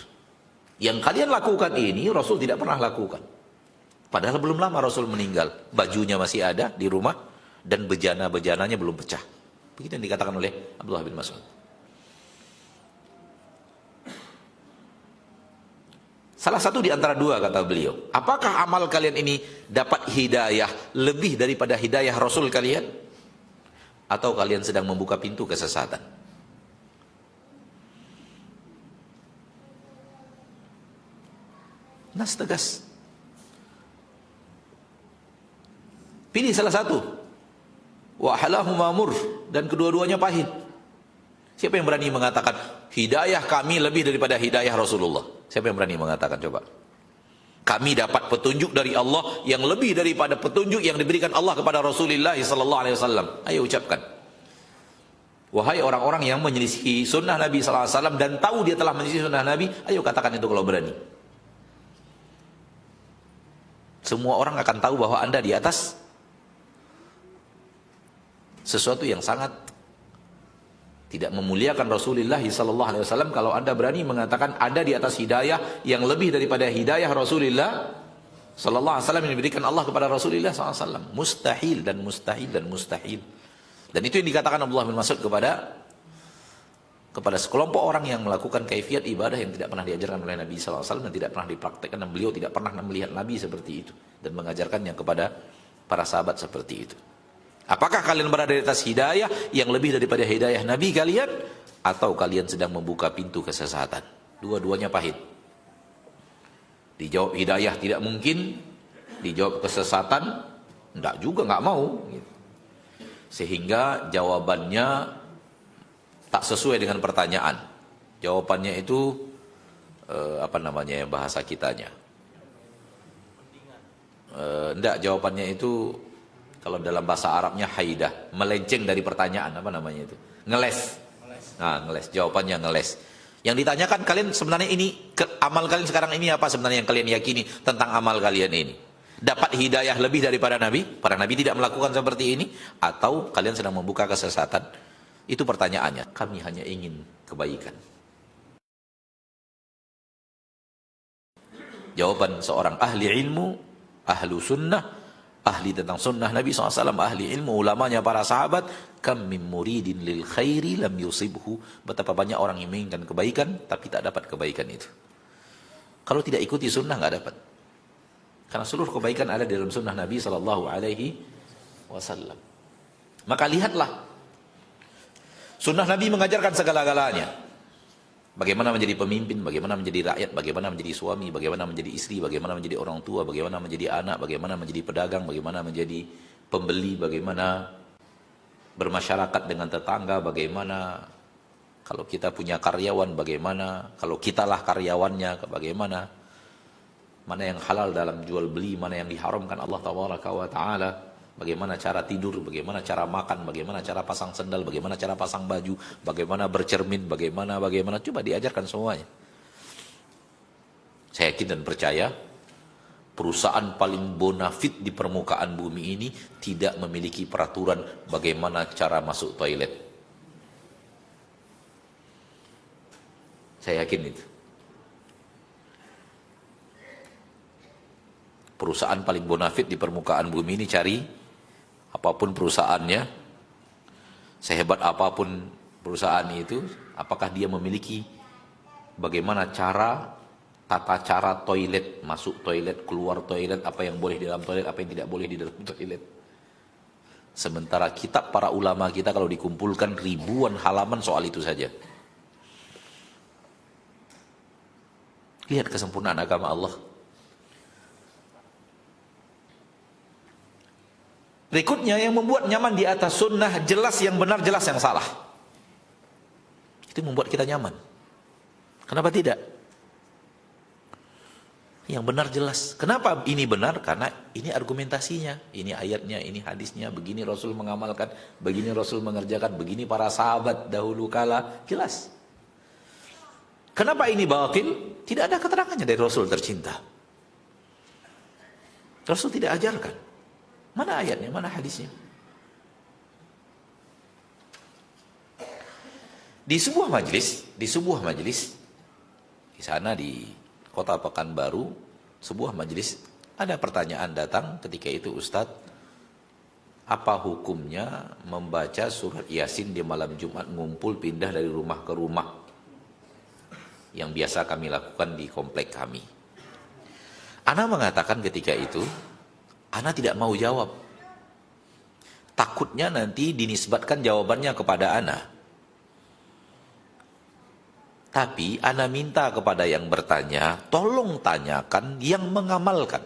Yang kalian lakukan ini Rasul tidak pernah lakukan. Padahal belum lama Rasul meninggal, bajunya masih ada di rumah dan bejana-bejananya belum pecah. Begitu yang dikatakan oleh Abdullah bin Mas'ud. Salah satu di antara dua kata beliau, apakah amal kalian ini dapat hidayah lebih daripada hidayah Rasul kalian? Atau kalian sedang membuka pintu kesesatan? Nas tegas. Pilih salah satu. Wa halahuma mur, dan kedua-duanya pahit. Siapa yang berani mengatakan hidayah kami lebih daripada hidayah Rasulullah? Siapa yang berani mengatakan, coba? Kami dapat petunjuk dari Allah yang lebih daripada petunjuk yang diberikan Allah kepada Rasulullah sallallahu alaihi wasallam. Ayo ucapkan. Wahai orang-orang yang menyelisihi sunnah Nabi sallallahu alaihi wasallam dan tahu dia telah menyelisihi sunnah Nabi, ayo katakan itu kalau berani. Semua orang akan tahu bahwa Anda di atas sesuatu yang sangat tidak memuliakan Rasulullah SAW kalau Anda berani mengatakan Anda di atas hidayah yang lebih daripada hidayah Rasulullah SAW yang diberikan Allah kepada Rasulullah SAW. Mustahil dan mustahil dan mustahil. Dan itu yang dikatakan Abdullah bin Mas'ud kepada sekelompok orang yang melakukan kaifiat ibadah yang tidak pernah diajarkan oleh Nabi SAW dan tidak pernah dipraktekkan, dan beliau tidak pernah melihat Nabi seperti itu dan mengajarkannya kepada para sahabat seperti itu. Apakah kalian berada di atas hidayah yang lebih daripada hidayah Nabi kalian, atau kalian sedang membuka pintu kesesatan? Dua-duanya pahit. Dijawab hidayah tidak mungkin, dijawab kesesatan enggak juga, enggak mau. Sehingga jawabannya tak sesuai dengan pertanyaan. Jawabannya itu bahasa kitanya. Enggak, jawabannya itu kalau dalam bahasa Arabnya haidah, melenceng dari pertanyaan, itu? Ngeles. Nah, ngeles. Jawabannya ngeles. Yang ditanyakan kalian sebenarnya ini, amal kalian sekarang ini apa sebenarnya yang kalian yakini tentang amal kalian ini? Dapat hidayah lebih daripada Nabi? Para Nabi tidak melakukan seperti ini? Atau kalian sedang membuka kesesatan? Itu pertanyaannya. Kami hanya ingin kebaikan. Jawaban seorang ahli ilmu, ahlu sunnah, ahli tentang sunnah Nabi SAW, ahli ilmu, ulamanya para sahabat, kam min muridin lil khairi lam yusibhu. Betapa banyak orang yang menginginkan kebaikan tapi tak dapat kebaikan itu. Kalau tidak ikuti sunnah nggak dapat. Karena seluruh kebaikan ada di dalam sunnah Nabi SAW. Maka lihatlah, sunnah Nabi mengajarkan segala-galanya. Bagaimana menjadi pemimpin, bagaimana menjadi rakyat, bagaimana menjadi suami, bagaimana menjadi istri, bagaimana menjadi orang tua, bagaimana menjadi anak, bagaimana menjadi pedagang, bagaimana menjadi pembeli, bagaimana bermasyarakat dengan tetangga, bagaimana kalau kita punya karyawan, bagaimana kalau kitalah karyawannya, bagaimana mana yang halal dalam jual beli, mana yang diharamkan Allah Taala. Bagaimana cara tidur, bagaimana cara makan, bagaimana cara pasang sendal, bagaimana cara pasang baju, bagaimana bercermin, bagaimana. Coba diajarkan semuanya. Saya yakin dan percaya, perusahaan paling bonafit di permukaan bumi ini tidak memiliki peraturan bagaimana cara masuk toilet. Saya yakin itu. Perusahaan paling bonafit di permukaan bumi ini, cari apapun perusahaannya, sehebat apapun perusahaan itu, apakah dia memiliki bagaimana tata cara toilet, masuk toilet, keluar toilet, apa yang boleh di dalam toilet, apa yang tidak boleh di dalam toilet. Sementara kitab para ulama kita kalau dikumpulkan ribuan halaman soal itu saja. Lihat kesempurnaan agama Allah. Berikutnya yang membuat nyaman di atas sunnah, jelas yang benar, jelas yang salah. Itu membuat kita nyaman. Kenapa tidak? Yang benar jelas. Kenapa ini benar? Karena ini argumentasinya, ini ayatnya, ini hadisnya, begini Rasul mengamalkan, begini Rasul mengerjakan, begini para sahabat dahulu kala, jelas. Kenapa ini batil? Tidak ada keterangannya dari Rasul tercinta. Rasul tidak ajarkan. Mana ayatnya, mana hadisnya? Di sebuah majelis, di sana di Kota Pekanbaru, sebuah majelis, ada pertanyaan datang ketika itu, Ustadz, apa hukumnya membaca surat Yasin di malam Jumat, ngumpul pindah dari rumah ke rumah, yang biasa kami lakukan di komplek kami. Ana mengatakan ketika itu, Ana tidak mau jawab. Takutnya nanti dinisbatkan jawabannya kepada Ana. Tapi Ana minta kepada yang bertanya, tolong tanyakan yang mengamalkan.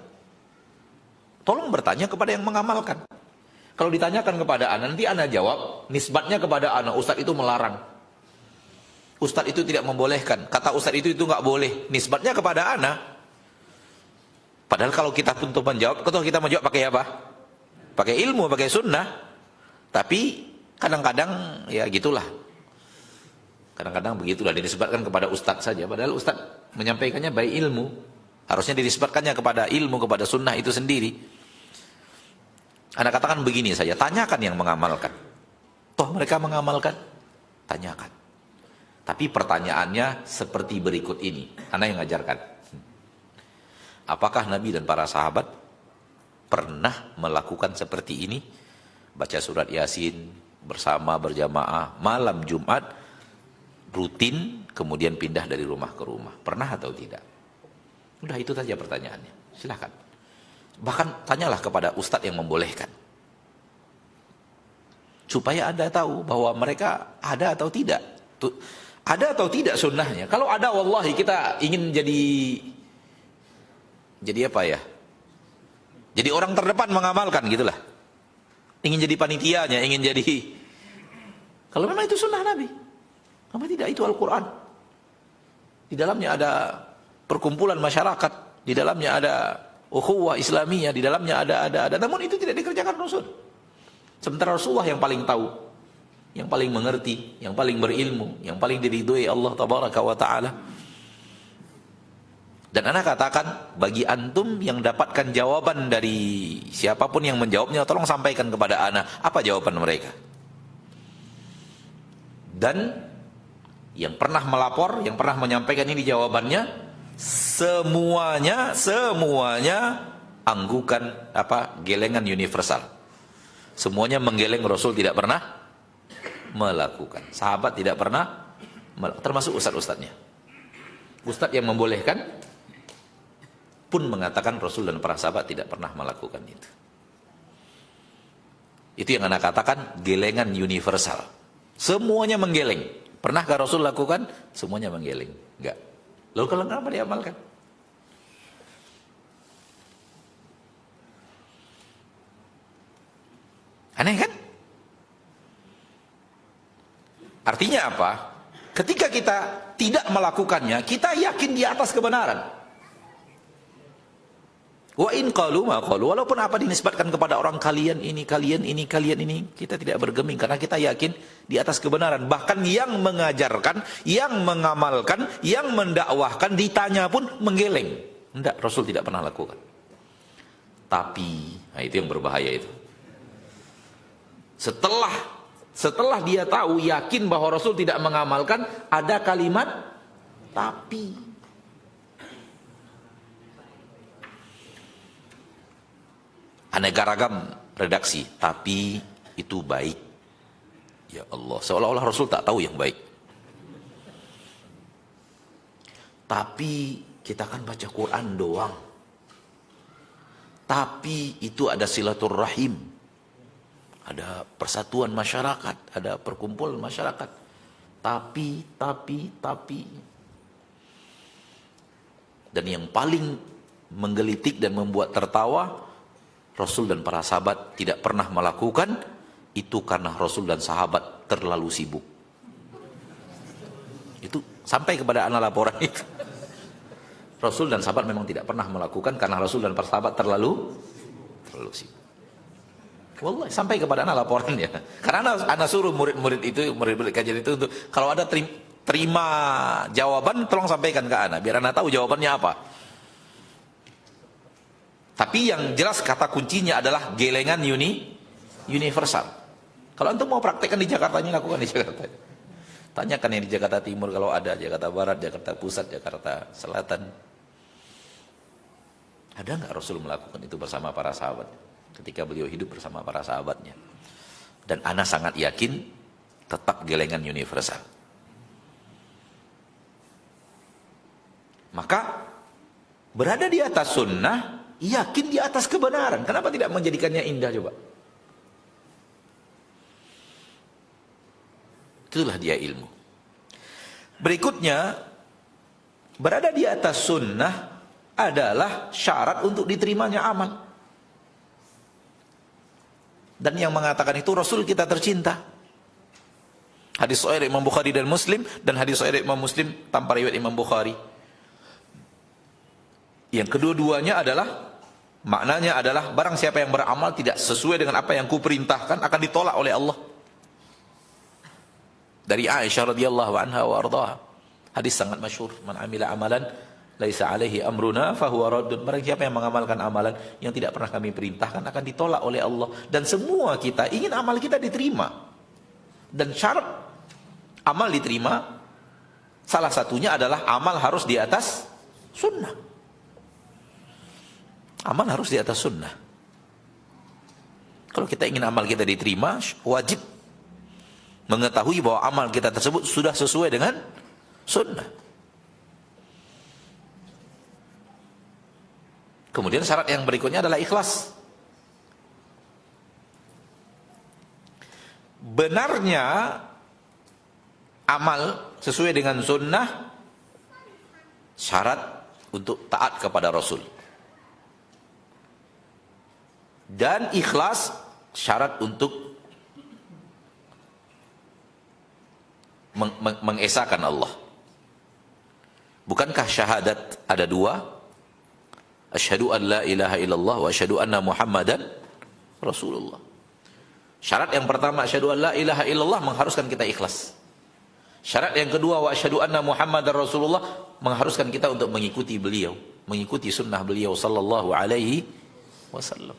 Tolong bertanya kepada yang mengamalkan. Kalau ditanyakan kepada Ana, nanti Ana jawab, nisbatnya kepada Ana, Ustadz itu melarang. Ustadz itu tidak membolehkan. Kata Ustadz itu nggak boleh. Nisbatnya kepada Ana. Padahal kalau kita pun menjawab, kita menjawab pakai apa? Pakai ilmu, pakai sunnah. Tapi kadang-kadang ya gitulah. Kadang-kadang begitulah, dinisbatkan kepada ustadz saja. Padahal ustadz menyampaikannya baik ilmu. Harusnya dinisbatkannya kepada ilmu, kepada sunnah itu sendiri. Anda katakan begini saja, tanyakan yang mengamalkan. Toh mereka mengamalkan, tanyakan. Tapi pertanyaannya seperti berikut ini. Anda yang ngajarkan. Apakah Nabi dan para sahabat pernah melakukan seperti ini? Baca surat Yasin bersama, berjamaah, malam Jumat, rutin, kemudian pindah dari rumah ke rumah. Pernah atau tidak? Udah itu saja pertanyaannya. Silakan. Bahkan tanyalah kepada ustadz yang membolehkan. Supaya Anda tahu bahwa mereka ada atau tidak. Ada atau tidak sunnahnya. Kalau ada, wallahi kita ingin jadi apa ya? Jadi orang terdepan mengamalkan gitulah. Ingin jadi panitianya, ingin jadi. Kalau memang itu sunnah Nabi. Apa tidak, itu Al-Quran. Di dalamnya ada perkumpulan masyarakat, di dalamnya ada ukhuwah Islamiyah, di dalamnya ada. Namun itu tidak dikerjakan Rasul. Sementara Rasulullah yang paling tahu, yang paling mengerti, yang paling berilmu, yang paling diridhoi Allah Tabaraka wa Ta'ala. Dan ana katakan, bagi antum yang dapatkan jawaban dari siapapun yang menjawabnya, tolong sampaikan kepada ana apa jawaban mereka. Dan yang pernah melapor, yang pernah menyampaikan ini jawabannya, semuanya anggukan gelengan universal. Semuanya menggeleng, Rasul tidak pernah melakukan. Sahabat tidak pernah, termasuk ustadz-ustadznya. Ustadz yang membolehkan pun mengatakan Rasul dan para sahabat tidak pernah melakukan itu. Itu yang anak katakan gelengan universal. Semuanya menggeleng. Pernahkah Rasul lakukan? Semuanya menggeleng. Enggak. Lalu kalau kenapa diamalkan? Aneh kan? Artinya apa? Ketika kita tidak melakukannya, kita yakin di atas kebenaran. Wa in qalu ma qalu, walaupun apa dinisbatkan kepada orang, kalian ini, kita tidak bergeming karena kita yakin di atas kebenaran. Bahkan yang mengajarkan, yang mengamalkan, yang mendakwahkan ditanya pun menggeleng. Enggak, Rasul tidak pernah lakukan. Tapi, nah itu yang berbahaya itu. Setelah dia tahu, yakin bahwa Rasul tidak mengamalkan, ada kalimat tapi. Aneka ragam redaksi, tapi itu baik. Ya Allah, seolah-olah Rasul tak tahu yang baik. Tapi kita kan baca Quran doang. Tapi itu ada silaturrahim. Ada persatuan masyarakat, ada perkumpulan masyarakat. Tapi. Dan yang paling menggelitik dan membuat tertawa, Rasul dan para sahabat tidak pernah melakukan itu karena Rasul dan sahabat terlalu sibuk. Itu sampai kepada anak laporan itu. Rasul dan sahabat memang tidak pernah melakukan karena Rasul dan para sahabat terlalu sibuk. Wallahi sampai kepada anak laporan ya. Karena anak suruh murid-murid kajian itu untuk kalau ada terima jawaban tolong sampaikan ke anak biar anak tahu jawabannya apa. Tapi yang jelas kata kuncinya adalah gelengan universal. Kalau antum mau praktekkan di Jakarta, lakukan di Jakarta. Tanyakan yang di Jakarta Timur kalau ada, Jakarta Barat, Jakarta Pusat, Jakarta Selatan. Ada nggak Rasul melakukan itu bersama para sahabat ketika beliau hidup bersama para sahabatnya? Dan ana sangat yakin tetap gelengan universal. Maka berada di atas sunnah, yakin di atas kebenaran. Kenapa tidak menjadikannya indah coba? Itulah dia ilmu. Berikutnya, berada di atas sunnah adalah syarat untuk diterimanya amal. Dan yang mengatakan itu Rasul kita tercinta. Hadis sahih Imam Bukhari dan Muslim, dan hadis sahih Imam Muslim tanpa riwayat Imam Bukhari. Yang kedua-duanya adalah maknanya adalah barang siapa yang beramal tidak sesuai dengan apa yang kuperintahkan akan ditolak oleh Allah. Dari Aisyah radhiyallahu anha wa ardhaha. Hadis sangat masyhur, man amila amalan laisa alaihi amruna fahuwa raddun. Barang siapa yang mengamalkan amalan yang tidak pernah kami perintahkan akan ditolak oleh Allah. Dan semua kita ingin amal kita diterima. Dan syarat amal diterima salah satunya adalah amal harus di atas sunnah. Amal harus di atas sunnah. Kalau kita ingin amal kita diterima, wajib mengetahui bahwa amal kita tersebut sudah sesuai dengan sunnah. Kemudian syarat yang berikutnya adalah ikhlas. Benarnya amal sesuai dengan sunnah syarat untuk taat kepada Rasul. Dan ikhlas syarat untuk mengesahkan Allah. Bukankah syahadat ada dua? Asyhadu an la ilaha illallah wa asyhadu anna Muhammadan Rasulullah. Syarat yang pertama asyhadu an la ilaha illallah mengharuskan kita ikhlas. Syarat yang kedua wa asyhadu anna Muhammadan Rasulullah mengharuskan kita untuk mengikuti beliau, mengikuti sunnah beliau sallallahu alaihi wasallam.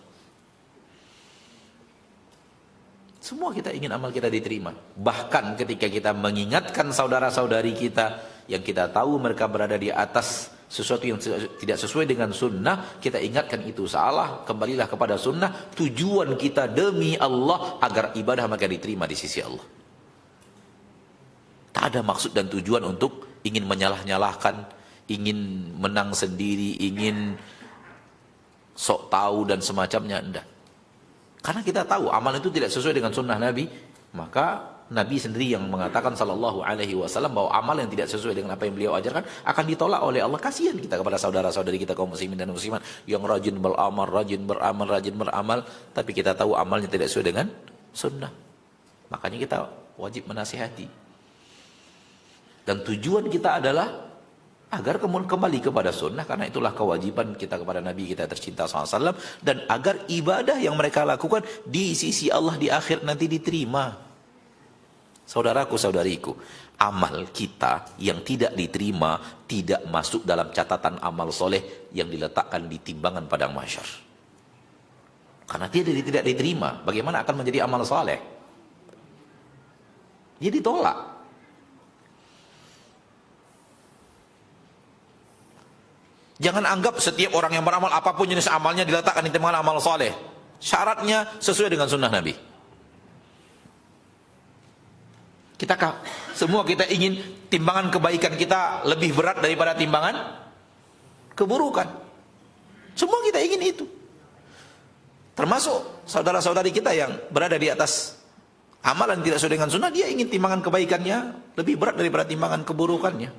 Semua kita ingin amal kita diterima. Bahkan ketika kita mengingatkan saudara-saudari kita yang kita tahu mereka berada di atas sesuatu yang tidak sesuai dengan sunnah, kita ingatkan itu salah, kembalilah kepada sunnah. Tujuan kita demi Allah agar ibadah mereka diterima di sisi Allah. Tak ada maksud dan tujuan untuk ingin menyalah-nyalahkan, ingin menang sendiri, ingin sok tahu dan semacamnya. Enggak. Karena kita tahu amal itu tidak sesuai dengan sunnah Nabi, maka Nabi sendiri yang mengatakan sallallahu alaihi wasallam bahwa amal yang tidak sesuai dengan apa yang beliau ajarkan akan ditolak oleh Allah. Kasihan kita kepada saudara-saudari kita kaum muslimin dan muslimat yang rajin beramal, tapi kita tahu amalnya tidak sesuai dengan sunnah. Makanya kita wajib menasihati. Dan tujuan kita adalah agar kembali kepada sunnah, karena itulah kewajiban kita kepada Nabi kita tercinta SAW, dan agar ibadah yang mereka lakukan di sisi Allah di akhir nanti diterima. Saudaraku, saudariku, amal kita yang tidak diterima tidak masuk dalam catatan amal soleh yang diletakkan di timbangan padang mahsyar. Karena tidak diterima, bagaimana akan menjadi amal soleh? Dia ditolak. Jangan anggap setiap orang yang beramal apapun jenis amalnya diletakkan di timbangan amal soleh. Syaratnya sesuai dengan sunnah Nabi. Semua kita ingin timbangan kebaikan kita lebih berat daripada timbangan keburukan. Semua kita ingin itu. Termasuk saudara-saudari kita yang berada di atas amalan tidak sesuai dengan sunnah, dia ingin timbangan kebaikannya lebih berat daripada timbangan keburukannya.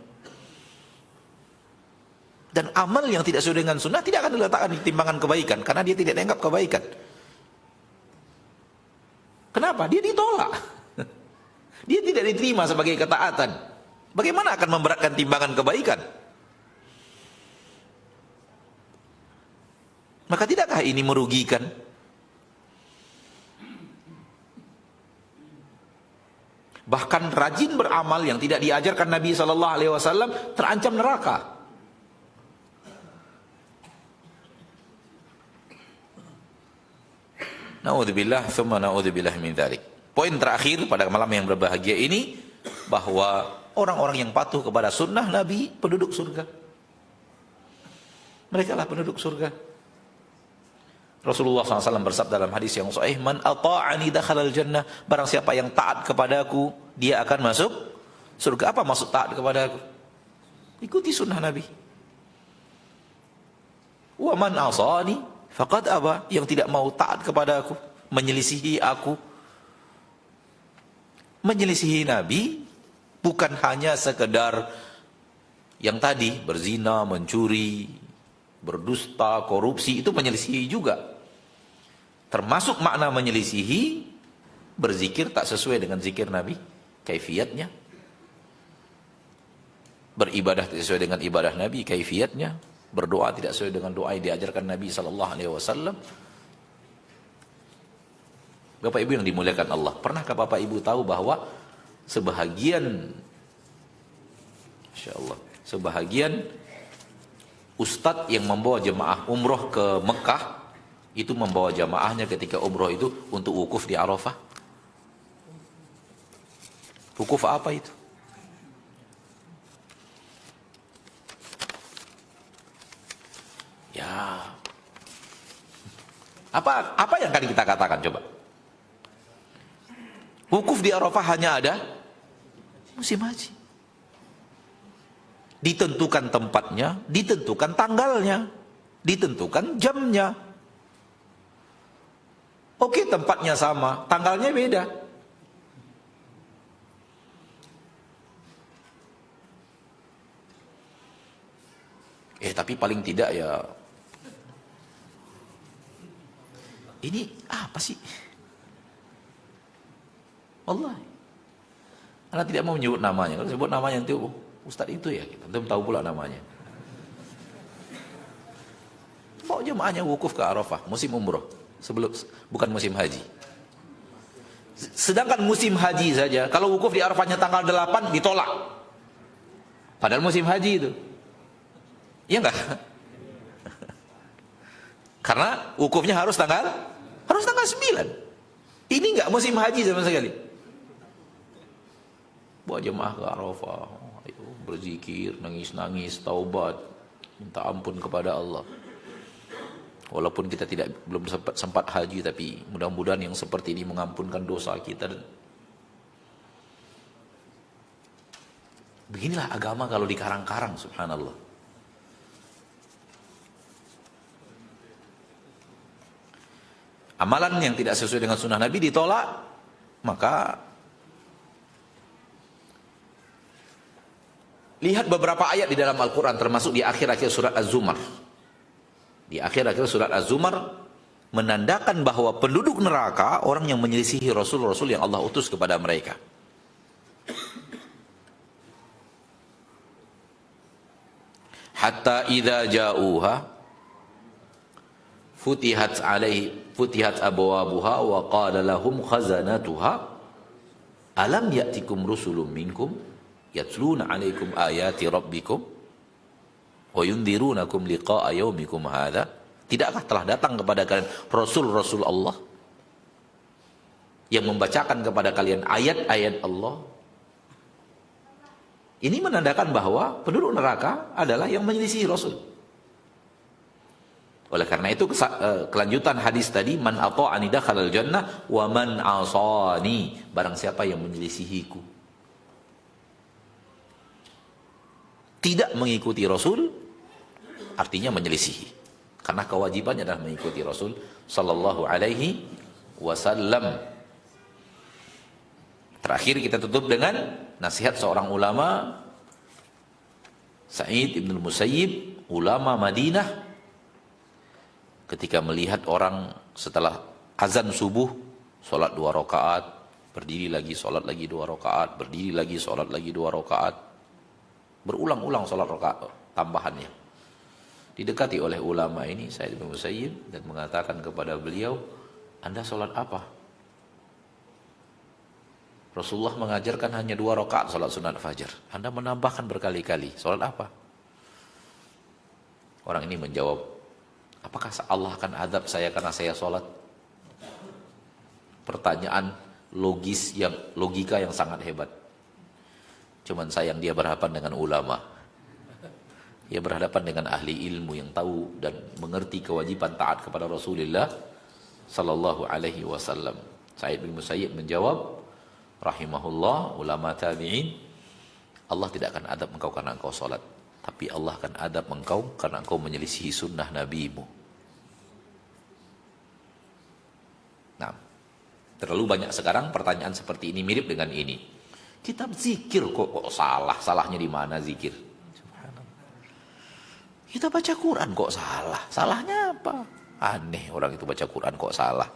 Dan amal yang tidak sesuai dengan sunnah tidak akan diletakkan di timbangan kebaikan, karena dia tidak dianggap kebaikan. Kenapa? Dia ditolak. Dia tidak diterima sebagai ketaatan. Bagaimana akan memberatkan timbangan kebaikan? Maka tidakkah ini merugikan? Bahkan rajin beramal yang tidak diajarkan Nabi SAW terancam neraka. Na'udzubillah, thumma na'udzubillah min dzalik. Poin terakhir pada malam yang berbahagia ini, bahwa orang-orang yang patuh kepada sunnah Nabi penduduk surga. Mereka lah penduduk surga. Rasulullah SAW bersabda dalam hadis yang sahih, "Man ata'ani dakhalal jannah." Barang siapa yang taat kepadaku, dia akan masuk surga. Apa maksud taat kepadaku? Ikuti sunnah Nabi. Wa man asani faqad aba. Yang tidak mau taat kepadaku, menyelisihi aku. Menyelisihi Nabi bukan hanya sekedar yang tadi, berzina, mencuri, berdusta, korupsi, itu menyelisihi juga. Termasuk makna menyelisihi, berzikir tak sesuai dengan zikir Nabi, kaifiatnya. Beribadah tidak sesuai dengan ibadah Nabi, kaifiatnya. Berdoa tidak sesuai dengan doa yang diajarkan Nabi SAW. Bapak Ibu yang dimuliakan Allah, pernahkah Bapak Ibu tahu bahwa sebahagian ustadz yang membawa jemaah umroh ke Mekah, itu membawa jemaahnya ketika umroh itu untuk wukuf di Arafah? Wukuf apa itu? Ya, apa yang akan kita katakan coba? Wukuf di Arafah hanya ada musim haji. Ditentukan tempatnya, ditentukan tanggalnya, ditentukan jamnya. Oke, tempatnya sama, tanggalnya beda. Tapi paling tidak ya, ini apa sih? Allah, Anda tidak mau menyebut namanya. Kalau sebut namanya nanti ustadz itu ya, kita belum tahu pula namanya. Bawa jemaahnya wukuf ke Arafah musim umroh, bukan musim haji. Sedangkan musim haji saja, kalau wukuf di Arafahnya tanggal 8 ditolak. Padahal musim haji itu. Iya enggak? Karena wukufnya harus tanggal 9. Ini enggak musim haji sama sekali. Bawa jemaah ke Arafah, ayo berzikir, nangis-nangis, taubat, minta ampun kepada Allah. Walaupun kita belum sempat haji, tapi mudah-mudahan yang seperti ini mengampunkan dosa kita. Beginilah agama kalau dikarang-karang, subhanallah. Amalan yang tidak sesuai dengan sunnah Nabi ditolak, maka lihat beberapa ayat di dalam Al-Quran, termasuk di akhir-akhir surat Az-Zumar. Di akhir-akhir surat Az-Zumar menandakan bahwa penduduk neraka orang yang menyelisihi Rasul-Rasul yang Allah utus kepada mereka. Hatta idza ja'uha futihat abwabuha wa qala lahum khazanatuha alam ya'tikum rusulun minkum yatluna 'alaikum ayati rabbikum wa yundhirunakum liqa'a yaumikum hadza. Tidakkah telah datang kepada kalian rasul-rasul Allah yang membacakan kepada kalian ayat-ayat Allah? Ini menandakan bahwa penduduk neraka adalah yang menyelisihi Rasul. Oleh karena itu kelanjutan hadis tadi, man ata'ani dakhalal jannah wa man asani, barang siapa yang menyelisihiku, Tidak mengikuti Rasul artinya menyelisihi. Karena kewajibannya adalah mengikuti Rasul sallallahu alaihi wasallam. Terakhir kita tutup dengan nasihat seorang ulama, Sa'id ibn Musayyib, ulama Madinah, ketika melihat orang setelah azan subuh salat 2 rakaat, berdiri lagi salat lagi 2 rakaat, berdiri lagi salat lagi 2 rakaat, berulang-ulang salat rakaat tambahannya. Didekati oleh ulama ini Sa'id bin Musayyib dan mengatakan kepada beliau, "Anda salat apa?" Rasulullah mengajarkan hanya 2 rakaat salat sunat fajar. Anda menambahkan berkali-kali. Salat apa? Orang ini menjawab, "Apakah Allah akan azab saya karena saya salat?" Pertanyaan logika yang sangat hebat. Cuman sayang dia berhadapan dengan ulama. Dia berhadapan dengan ahli ilmu yang tahu dan mengerti kewajiban taat kepada Rasulullah sallallahu alaihi wasallam. Sa'id bin Musayyib menjawab, rahimahullah, ulama tabi'in, Allah tidak akan adab engkau karena engkau salat, tapi Allah akan adab engkau karena engkau menyelisihi sunnah nabimu. Nah, terlalu banyak sekarang pertanyaan seperti ini, mirip dengan ini. Kita zikir kok salah? Salahnya di mana zikir? Kita baca Quran kok salah? Salahnya apa? Aneh orang itu baca Quran kok salah.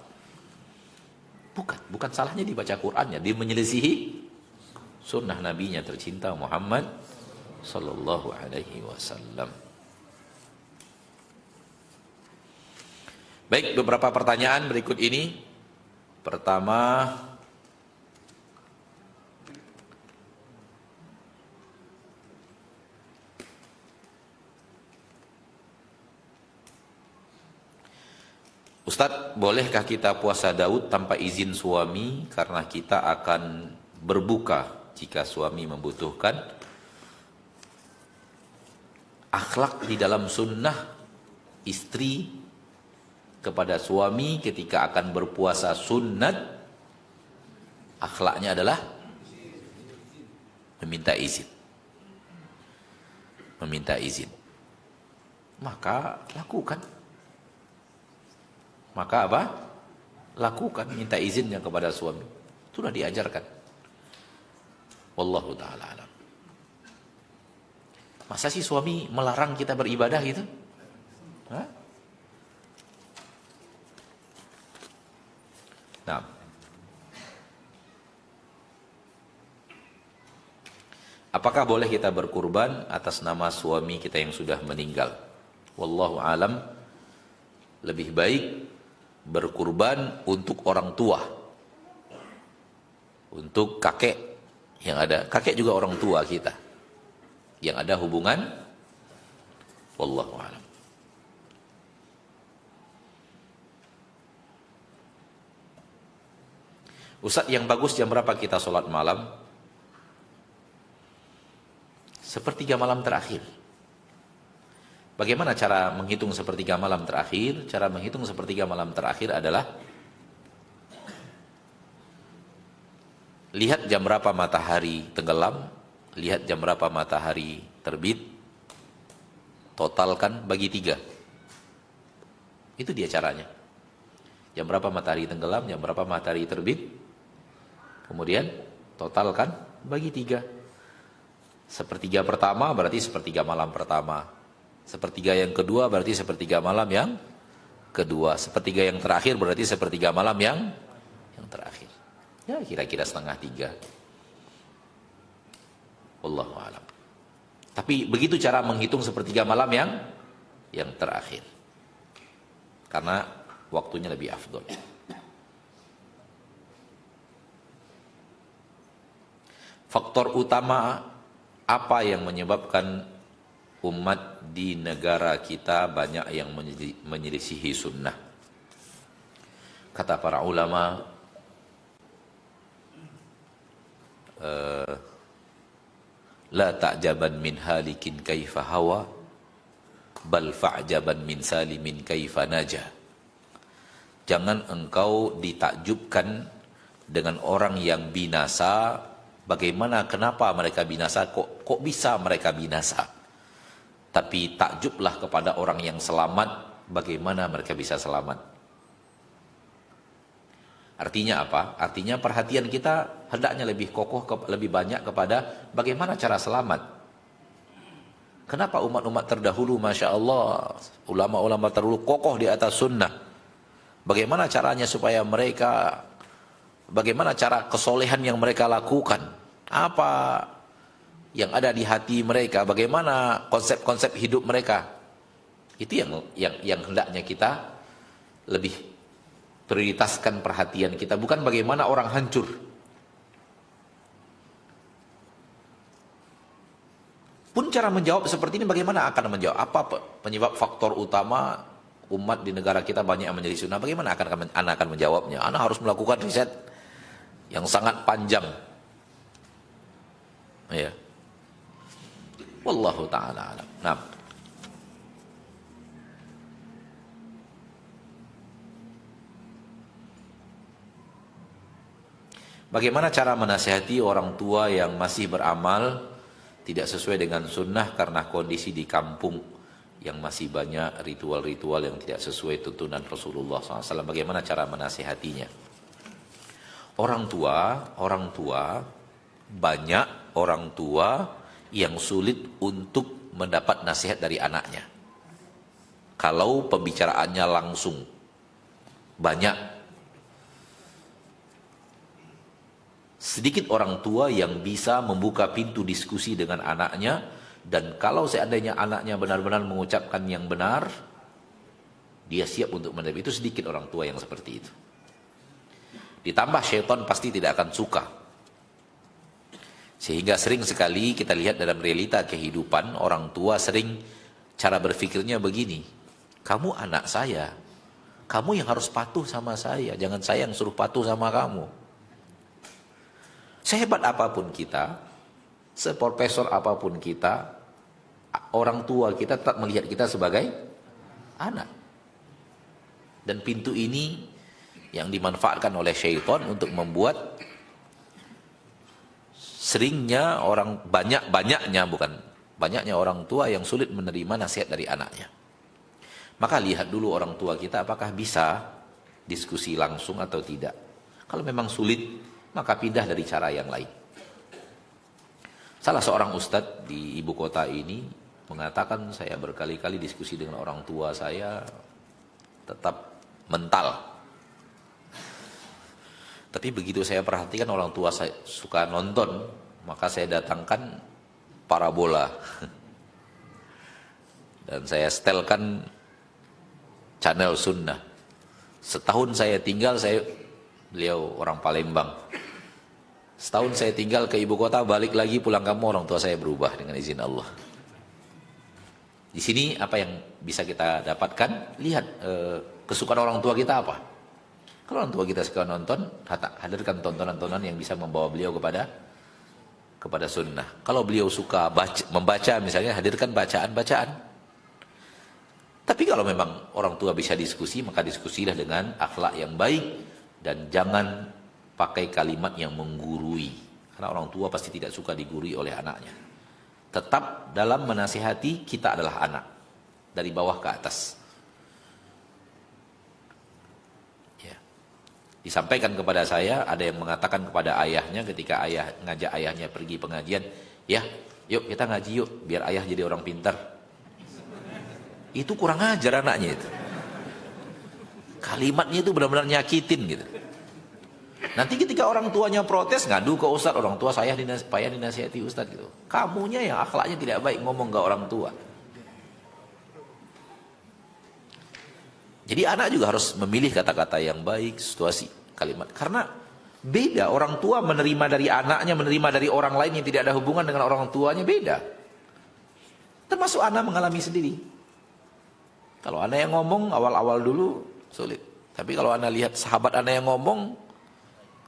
Bukan salahnya dibaca Qurannya, dia menyelisihi sunnah nabinya tercinta Muhammad sallallahu alaihi wasallam. Baik, beberapa pertanyaan berikut ini. Pertama, Ustadz, bolehkah kita puasa Daud tanpa izin suami karena kita akan berbuka jika suami membutuhkan? Akhlak di dalam sunnah istri kepada suami ketika akan berpuasa sunat, akhlaknya adalah meminta izin. Meminta izin. Maka lakukan. Maka apa? Lakukan, minta izinnya kepada suami. Sudah diajarkan. Wallahu ta'ala alam. Masa sih suami melarang kita beribadah gitu? Hah? Nah. Apakah boleh kita berkurban atas nama suami kita yang sudah meninggal? Wallahu alam. Lebih baik berkurban untuk orang tua, untuk kakek yang ada, kakek juga orang tua kita yang ada hubungan. Wallahu a'lam. Ustaz, yang bagus jam berapa kita sholat malam? Sepertiga malam terakhir. Bagaimana cara menghitung sepertiga malam terakhir? Cara menghitung sepertiga malam terakhir adalah lihat jam berapa matahari tenggelam, lihat jam berapa matahari terbit, totalkan bagi 3. Itu dia caranya. Jam berapa matahari tenggelam, jam berapa matahari terbit, kemudian totalkan bagi 3. Sepertiga pertama berarti sepertiga malam pertama. Sepertiga yang kedua berarti sepertiga malam yang kedua. Sepertiga yang terakhir berarti sepertiga malam yang terakhir. Ya kira-kira setengah 3. Wallahu a'lam. Tapi begitu cara menghitung sepertiga malam yang terakhir. Karena waktunya lebih afdol. Faktor utama apa yang menyebabkan umat di negara kita banyak yang menyelisihi sunnah? Kata para ulama, la ta'jaban min halikin kaifa hawa, bal fa'jaban min salimin kaifa naja. Jangan engkau ditakjubkan dengan orang yang binasa. Bagaimana, kenapa mereka binasa? Kok bisa mereka binasa? Tapi takjublah kepada orang yang selamat, bagaimana mereka bisa selamat. Artinya apa? Artinya perhatian kita hendaknya lebih kokoh, lebih banyak kepada bagaimana cara selamat. Kenapa umat-umat terdahulu, Masya Allah, ulama-ulama terdahulu kokoh di atas sunnah. Bagaimana caranya supaya mereka, bagaimana cara kesolehan yang mereka lakukan. Apa yang ada di hati mereka, bagaimana konsep-konsep hidup mereka. Itu yang hendaknya kita lebih prioritaskan perhatian kita, bukan bagaimana orang hancur. Pun cara menjawab seperti ini, bagaimana akan menjawab? Apa penyebab faktor utama umat di negara kita banyak yang menjadi sunnah? Bagaimana Anda akan menjawabnya? Anda harus melakukan riset yang sangat panjang. Ya. Wallahu ta'ala alam. Nah. Bagaimana cara menasihati orang tua yang masih beramal tidak sesuai dengan sunnah karena kondisi di kampung yang masih banyak ritual-ritual yang tidak sesuai tuntunan Rasulullah SAW? Bagaimana cara menasihatinya? Orang tua, banyak orang tua yang sulit untuk mendapat nasihat dari anaknya. Kalau pembicaraannya langsung, banyak. Sedikit orang tua yang bisa membuka pintu diskusi dengan anaknya, dan kalau seandainya anaknya benar-benar mengucapkan yang benar, dia siap untuk menerima. Itu sedikit orang tua yang seperti itu. Ditambah syaitan pasti tidak akan suka. Sehingga sering sekali kita lihat dalam realita kehidupan, orang tua sering cara berpikirnya begini, kamu anak saya, kamu yang harus patuh sama saya, jangan saya yang suruh patuh sama kamu. Sehebat apapun kita, seprofesor apapun kita, orang tua kita tetap melihat kita sebagai anak. Dan pintu ini yang dimanfaatkan oleh syaitan untuk membuat seringnya banyaknya orang tua yang sulit menerima nasihat dari anaknya. Maka lihat dulu orang tua kita apakah bisa diskusi langsung atau tidak. Kalau memang sulit, maka pindah dari cara yang lain. Salah seorang ustadz di ibu kota ini mengatakan, saya berkali-kali diskusi dengan orang tua saya tetap mental. Tapi begitu saya perhatikan orang tua saya suka nonton, maka saya datangkan parabola. Dan saya setelkan channel sunnah. Setahun saya tinggal, beliau orang Palembang. Setahun saya tinggal ke ibu kota, balik lagi pulang kampung, orang tua saya berubah dengan izin Allah. Di sini apa yang bisa kita dapatkan? Lihat kesukaan orang tua kita apa. Kalau orang tua kita suka nonton, hadirkan tontonan-tontonan yang bisa membawa beliau kepada sunnah. Kalau beliau suka membaca misalnya, hadirkan bacaan-bacaan. Tapi kalau memang orang tua bisa diskusi, maka diskusilah dengan akhlak yang baik dan jangan pakai kalimat yang menggurui. Karena orang tua pasti tidak suka digurui oleh anaknya. Tetap dalam menasihati, kita adalah anak. Dari bawah ke atas. Disampaikan kepada saya, ada yang mengatakan kepada ayahnya ketika ayah ngajak ayahnya pergi pengajian, ya, yuk kita ngaji yuk, biar ayah jadi orang pintar. Itu kurang ajar anaknya itu. Kalimatnya itu benar-benar nyakitin gitu. Nanti ketika orang tuanya protes, ngadu ke ustaz, orang tua saya dinasihati ustaz gitu. Kamunya yang akhlaknya tidak baik ngomong ke orang tua. Jadi anak juga harus memilih kata-kata yang baik, situasi, kalimat. Karena beda orang tua menerima dari anaknya, menerima dari orang lain yang tidak ada hubungan dengan orang tuanya, beda. Termasuk anak mengalami sendiri. Kalau anak yang ngomong awal-awal dulu sulit. Tapi kalau anak lihat sahabat anak yang ngomong,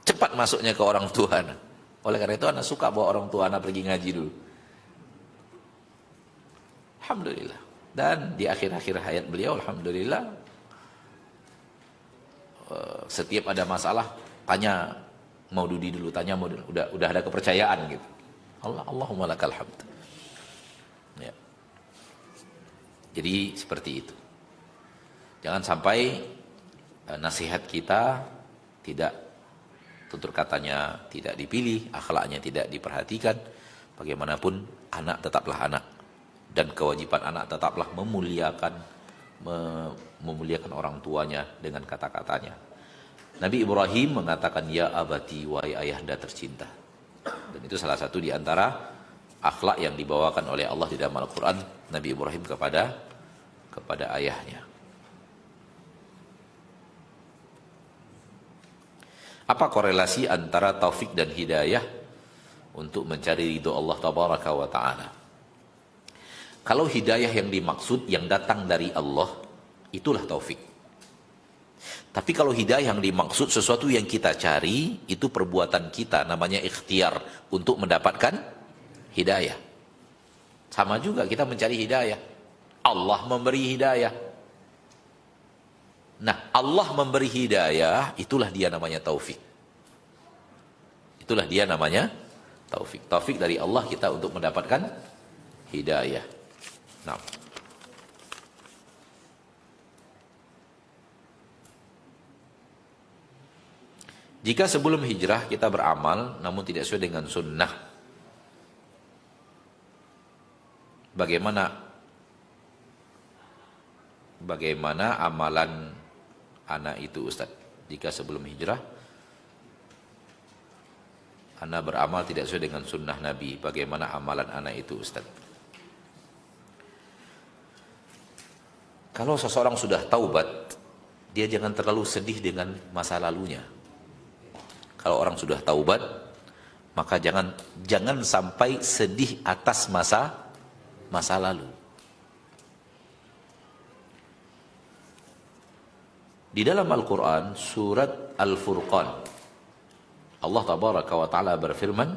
cepat masuknya ke orang tua anak. Oleh karena itu anak suka bawa orang tua anak pergi ngaji dulu. Alhamdulillah. Dan di akhir-akhir hayat beliau, alhamdulillah, setiap ada masalah tanya Maududi dulu, udah ada kepercayaan gitu. Allahumma lakal hamd. Ya. Jadi seperti itu. Jangan sampai nasihat kita tidak, tutur katanya tidak dipilih, akhlaknya tidak diperhatikan. Bagaimanapun anak tetaplah anak, dan kewajiban anak tetaplah memuliakan orang tuanya dengan kata-katanya. Nabi Ibrahim mengatakan, ya abati, wahai ayahanda tercinta. Dan itu salah satu di antara akhlak yang dibawakan oleh Allah di dalam Al-Quran, Nabi Ibrahim kepada ayahnya. Apa korelasi antara taufik dan hidayah untuk mencari ridho Allah Tabaraka wa Ta'ala? Kalau hidayah yang dimaksud yang datang dari Allah, itulah taufik. Tapi kalau hidayah yang dimaksud sesuatu yang kita cari, itu perbuatan kita, namanya ikhtiar untuk mendapatkan hidayah. Sama juga kita mencari hidayah. Allah memberi hidayah. Nah, Allah memberi hidayah, itulah dia namanya taufik. Itulah dia namanya taufik. Taufik dari Allah kita untuk mendapatkan hidayah. Nah, jika sebelum hijrah kita beramal namun tidak sesuai dengan sunnah, bagaimana amalan anak itu, Ustaz? Jika sebelum hijrah anak beramal tidak sesuai dengan sunnah Nabi, bagaimana amalan anak itu, Ustaz? Kalau seseorang sudah taubat, dia jangan terlalu sedih dengan masa lalunya. Kalau orang sudah taubat, maka jangan sampai sedih atas masa lalu. Di dalam Al-Quran, surat Al-Furqan, Allah Tabaraka wa Ta'ala berfirman,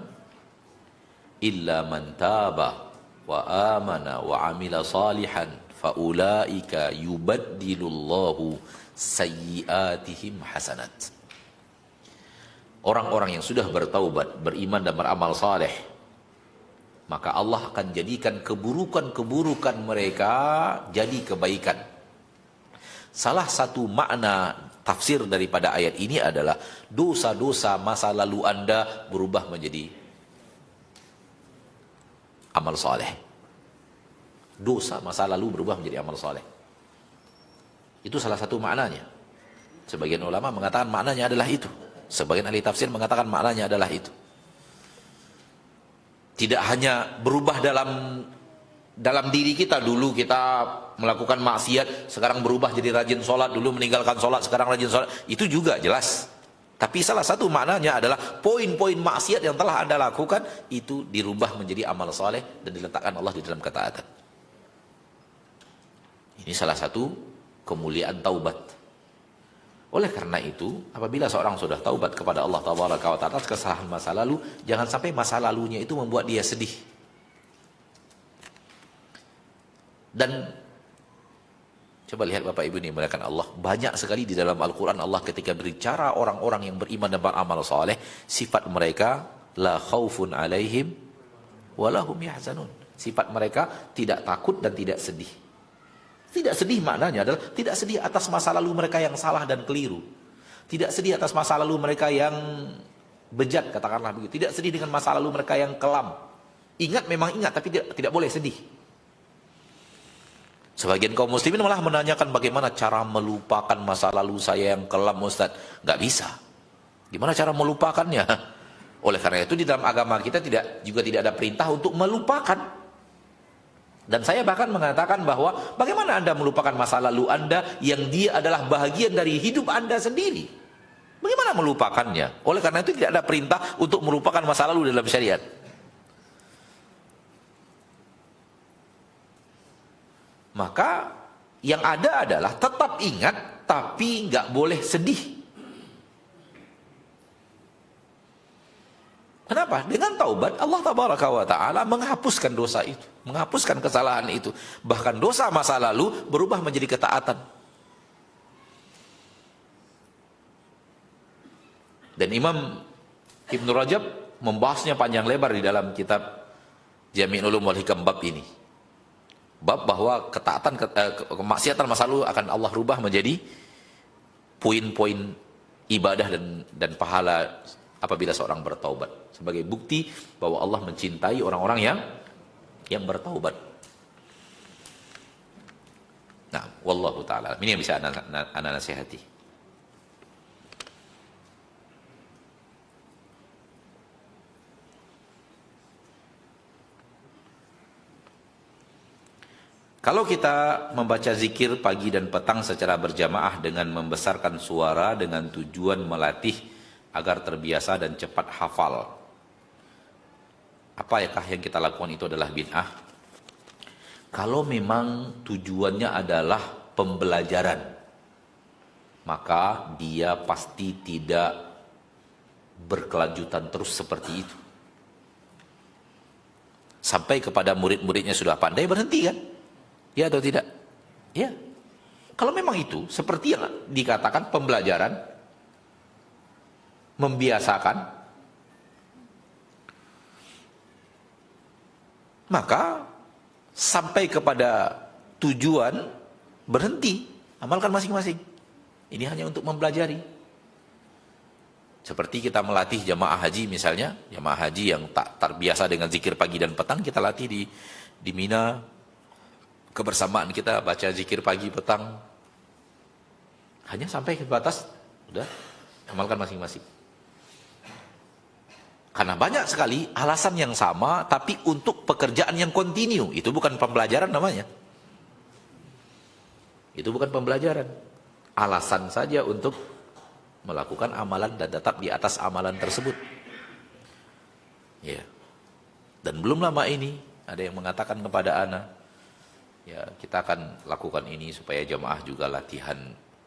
illa man taba wa amana wa amila salihan faulaika yubaddilullahu sayyiatihim hasanat. Orang-orang yang sudah bertaubat, beriman dan beramal saleh, maka Allah akan jadikan keburukan-keburukan mereka jadi kebaikan. Salah satu makna tafsir daripada ayat ini adalah dosa-dosa masa lalu Anda berubah menjadi amal saleh. Dosa masa lalu berubah menjadi amal saleh. Itu salah satu maknanya. Sebagian ulama mengatakan maknanya adalah itu. Sebagian ahli tafsir mengatakan maknanya adalah itu. Tidak hanya berubah dalam diri kita, dulu kita melakukan maksiat, sekarang berubah jadi rajin sholat, dulu meninggalkan sholat, sekarang rajin sholat, itu juga jelas. Tapi salah satu maknanya adalah poin-poin maksiat yang telah Anda lakukan, itu dirubah menjadi amal saleh dan diletakkan Allah di dalam ketaatan. Ini salah satu kemuliaan taubat. Oleh karena itu, apabila seorang sudah taubat kepada Allah Tabaraka wa Ta'ala atas kesalahan masa lalu, jangan sampai masa lalunya itu membuat dia sedih. Dan coba lihat Bapak Ibu ini muliakan Allah, banyak sekali di dalam Al-Quran Allah ketika berbicara orang-orang yang beriman dan beramal saleh, sifat mereka la khaufun alaihim walahum yahzanun. Sifat mereka tidak takut dan tidak sedih. Tidak sedih maknanya adalah tidak sedih atas masa lalu mereka yang salah dan keliru. Tidak sedih atas masa lalu mereka yang bejat, katakanlah begitu. Tidak sedih dengan masa lalu mereka yang kelam. Ingat memang ingat, tapi tidak boleh sedih. Sebagian kaum muslimin malah menanyakan bagaimana cara melupakan masa lalu saya yang kelam, Ustaz. Nggak bisa. Gimana cara melupakannya? Oleh karena itu di dalam agama kita juga tidak ada perintah untuk melupakan. Dan saya bahkan mengatakan bahwa bagaimana Anda melupakan masa lalu Anda yang dia adalah bahagian dari hidup Anda sendiri? Bagaimana melupakannya? Oleh karena itu tidak ada perintah untuk melupakan masa lalu dalam syariat. Maka yang ada adalah tetap ingat tapi nggak boleh sedih. Kenapa? Dengan taubat Allah Tabaraka wa Ta'ala menghapuskan dosa itu, menghapuskan kesalahan itu. Bahkan dosa masa lalu berubah menjadi ketaatan. Dan Imam Ibn Rajab membahasnya panjang lebar di dalam kitab Jami' Ulum wal Hikam bab ini. Bab bahwa kemaksiatan masa lalu akan Allah rubah menjadi poin-poin ibadah dan pahala apabila seorang bertaubat. Sebagai bukti bahwa Allah mencintai orang-orang yang bertaubat. Nah, wallahu ta'ala. Ini yang bisa ana nasihati. Kalau kita membaca zikir pagi dan petang secara berjamaah dengan membesarkan suara dengan tujuan melatih agar terbiasa dan cepat hafal, apakah yang kita lakukan itu adalah bid'ah? Kalau memang tujuannya adalah pembelajaran, maka dia pasti tidak berkelanjutan terus seperti itu. Sampai kepada murid-muridnya sudah pandai, berhenti kan? Ya atau tidak? Ya. Kalau memang itu seperti yang dikatakan pembelajaran, membiasakan, maka sampai kepada tujuan berhenti, amalkan masing-masing. Ini hanya untuk mempelajari. Seperti kita melatih jamaah haji misalnya, jamaah haji yang tak terbiasa dengan zikir pagi dan petang, kita latih di Mina. Kebersamaan kita baca zikir pagi petang hanya sampai ke batas, udah amalkan masing-masing. Karena banyak sekali alasan yang sama tapi untuk pekerjaan yang kontinu, itu bukan pembelajaran namanya. Itu bukan pembelajaran. Alasan saja untuk melakukan amalan dan tetap di atas amalan tersebut. Ya. Dan belum lama ini ada yang mengatakan kepada ana, ya, kita akan lakukan ini supaya jamaah juga latihan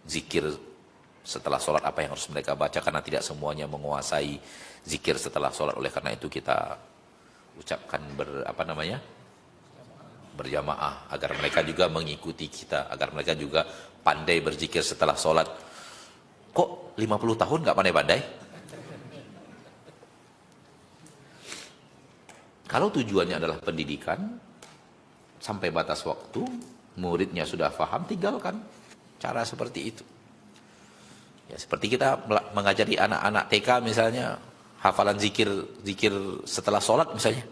zikir setelah sholat, apa yang harus mereka baca, karena tidak semuanya menguasai zikir setelah sholat. Oleh karena itu kita ucapkan berjamaah agar mereka juga mengikuti kita, agar mereka juga pandai berzikir setelah sholat. Kok 50 tahun nggak pandai-pandai? Kalau tujuannya adalah pendidikan, sampai batas waktu, muridnya sudah paham, tinggalkan cara seperti itu. Ya, seperti kita mengajari anak-anak TK misalnya, hafalan zikir setelah sholat misalnya.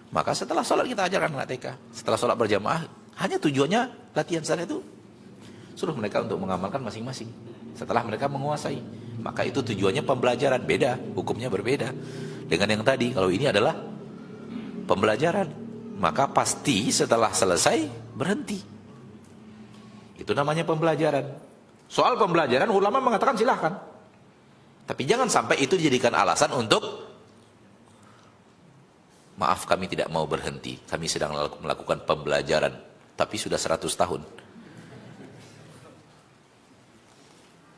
Maka setelah sholat kita ajarkan anak TK. Setelah sholat berjamaah, hanya tujuannya latihan sana itu. Suruh mereka untuk mengamalkan masing-masing. Setelah mereka menguasai. Maka itu tujuannya pembelajaran, beda, hukumnya berbeda. Dengan yang tadi, kalau ini adalah pembelajaran, maka pasti setelah selesai berhenti. Itu namanya pembelajaran. Soal pembelajaran ulama mengatakan silahkan, tapi jangan sampai itu dijadikan alasan untuk maaf kami tidak mau berhenti, kami sedang melakukan pembelajaran tapi sudah 100 tahun.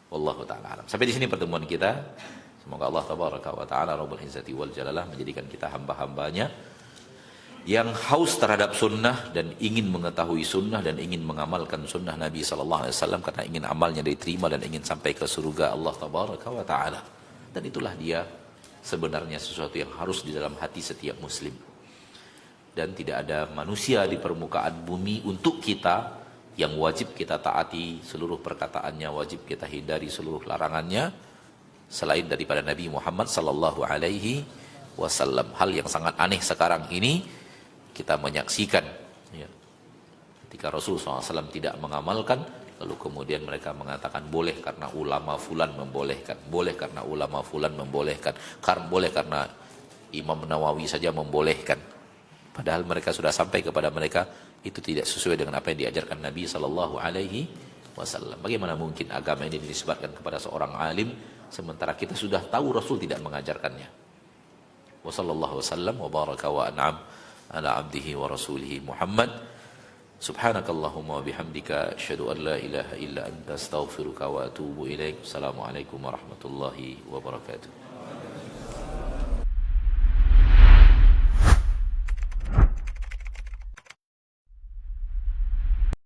Wallahu ta'ala alam. Sampai di sini pertemuan kita. Semoga Allah tabaraka wa ta'ala rabbul izzati wal jalalah menjadikan kita hamba-hambanya yang haus terhadap sunnah dan ingin mengetahui sunnah dan ingin mengamalkan sunnah Nabi SAW, karena ingin amalnya diterima dan ingin sampai ke surga Allah tabaraka wa ta'ala. Dan itulah dia sebenarnya sesuatu yang harus di dalam hati setiap muslim. Dan tidak ada manusia di permukaan bumi untuk kita yang wajib kita taati seluruh perkataannya, wajib kita hindari seluruh larangannya selain daripada Nabi Muhammad sallallahu alaihi wasallam. Hal yang sangat aneh sekarang ini kita menyaksikan, ya, ketika Rasulullah SAW tidak mengamalkan, lalu kemudian mereka mengatakan boleh karena ulama fulan membolehkan, boleh karena ulama fulan membolehkan, boleh karena Imam Nawawi saja membolehkan. Padahal mereka sudah sampai kepada mereka itu tidak sesuai dengan apa yang diajarkan Nabi Sallallahu Alaihi Wasallam. Bagaimana mungkin agama ini dinisbatkan kepada seorang alim sementara kita sudah tahu Rasul tidak mengajarkannya? Wassallallahu wasallam wa baraka wa an'am ala abdihi wa rasulihi Muhammad. Subhanakallahumma wa bihamdika asyhadu an la ilaha illa anta astaghfiruka wa atubu ilaik. Assalamualaikum warahmatullahi wabarakatuh.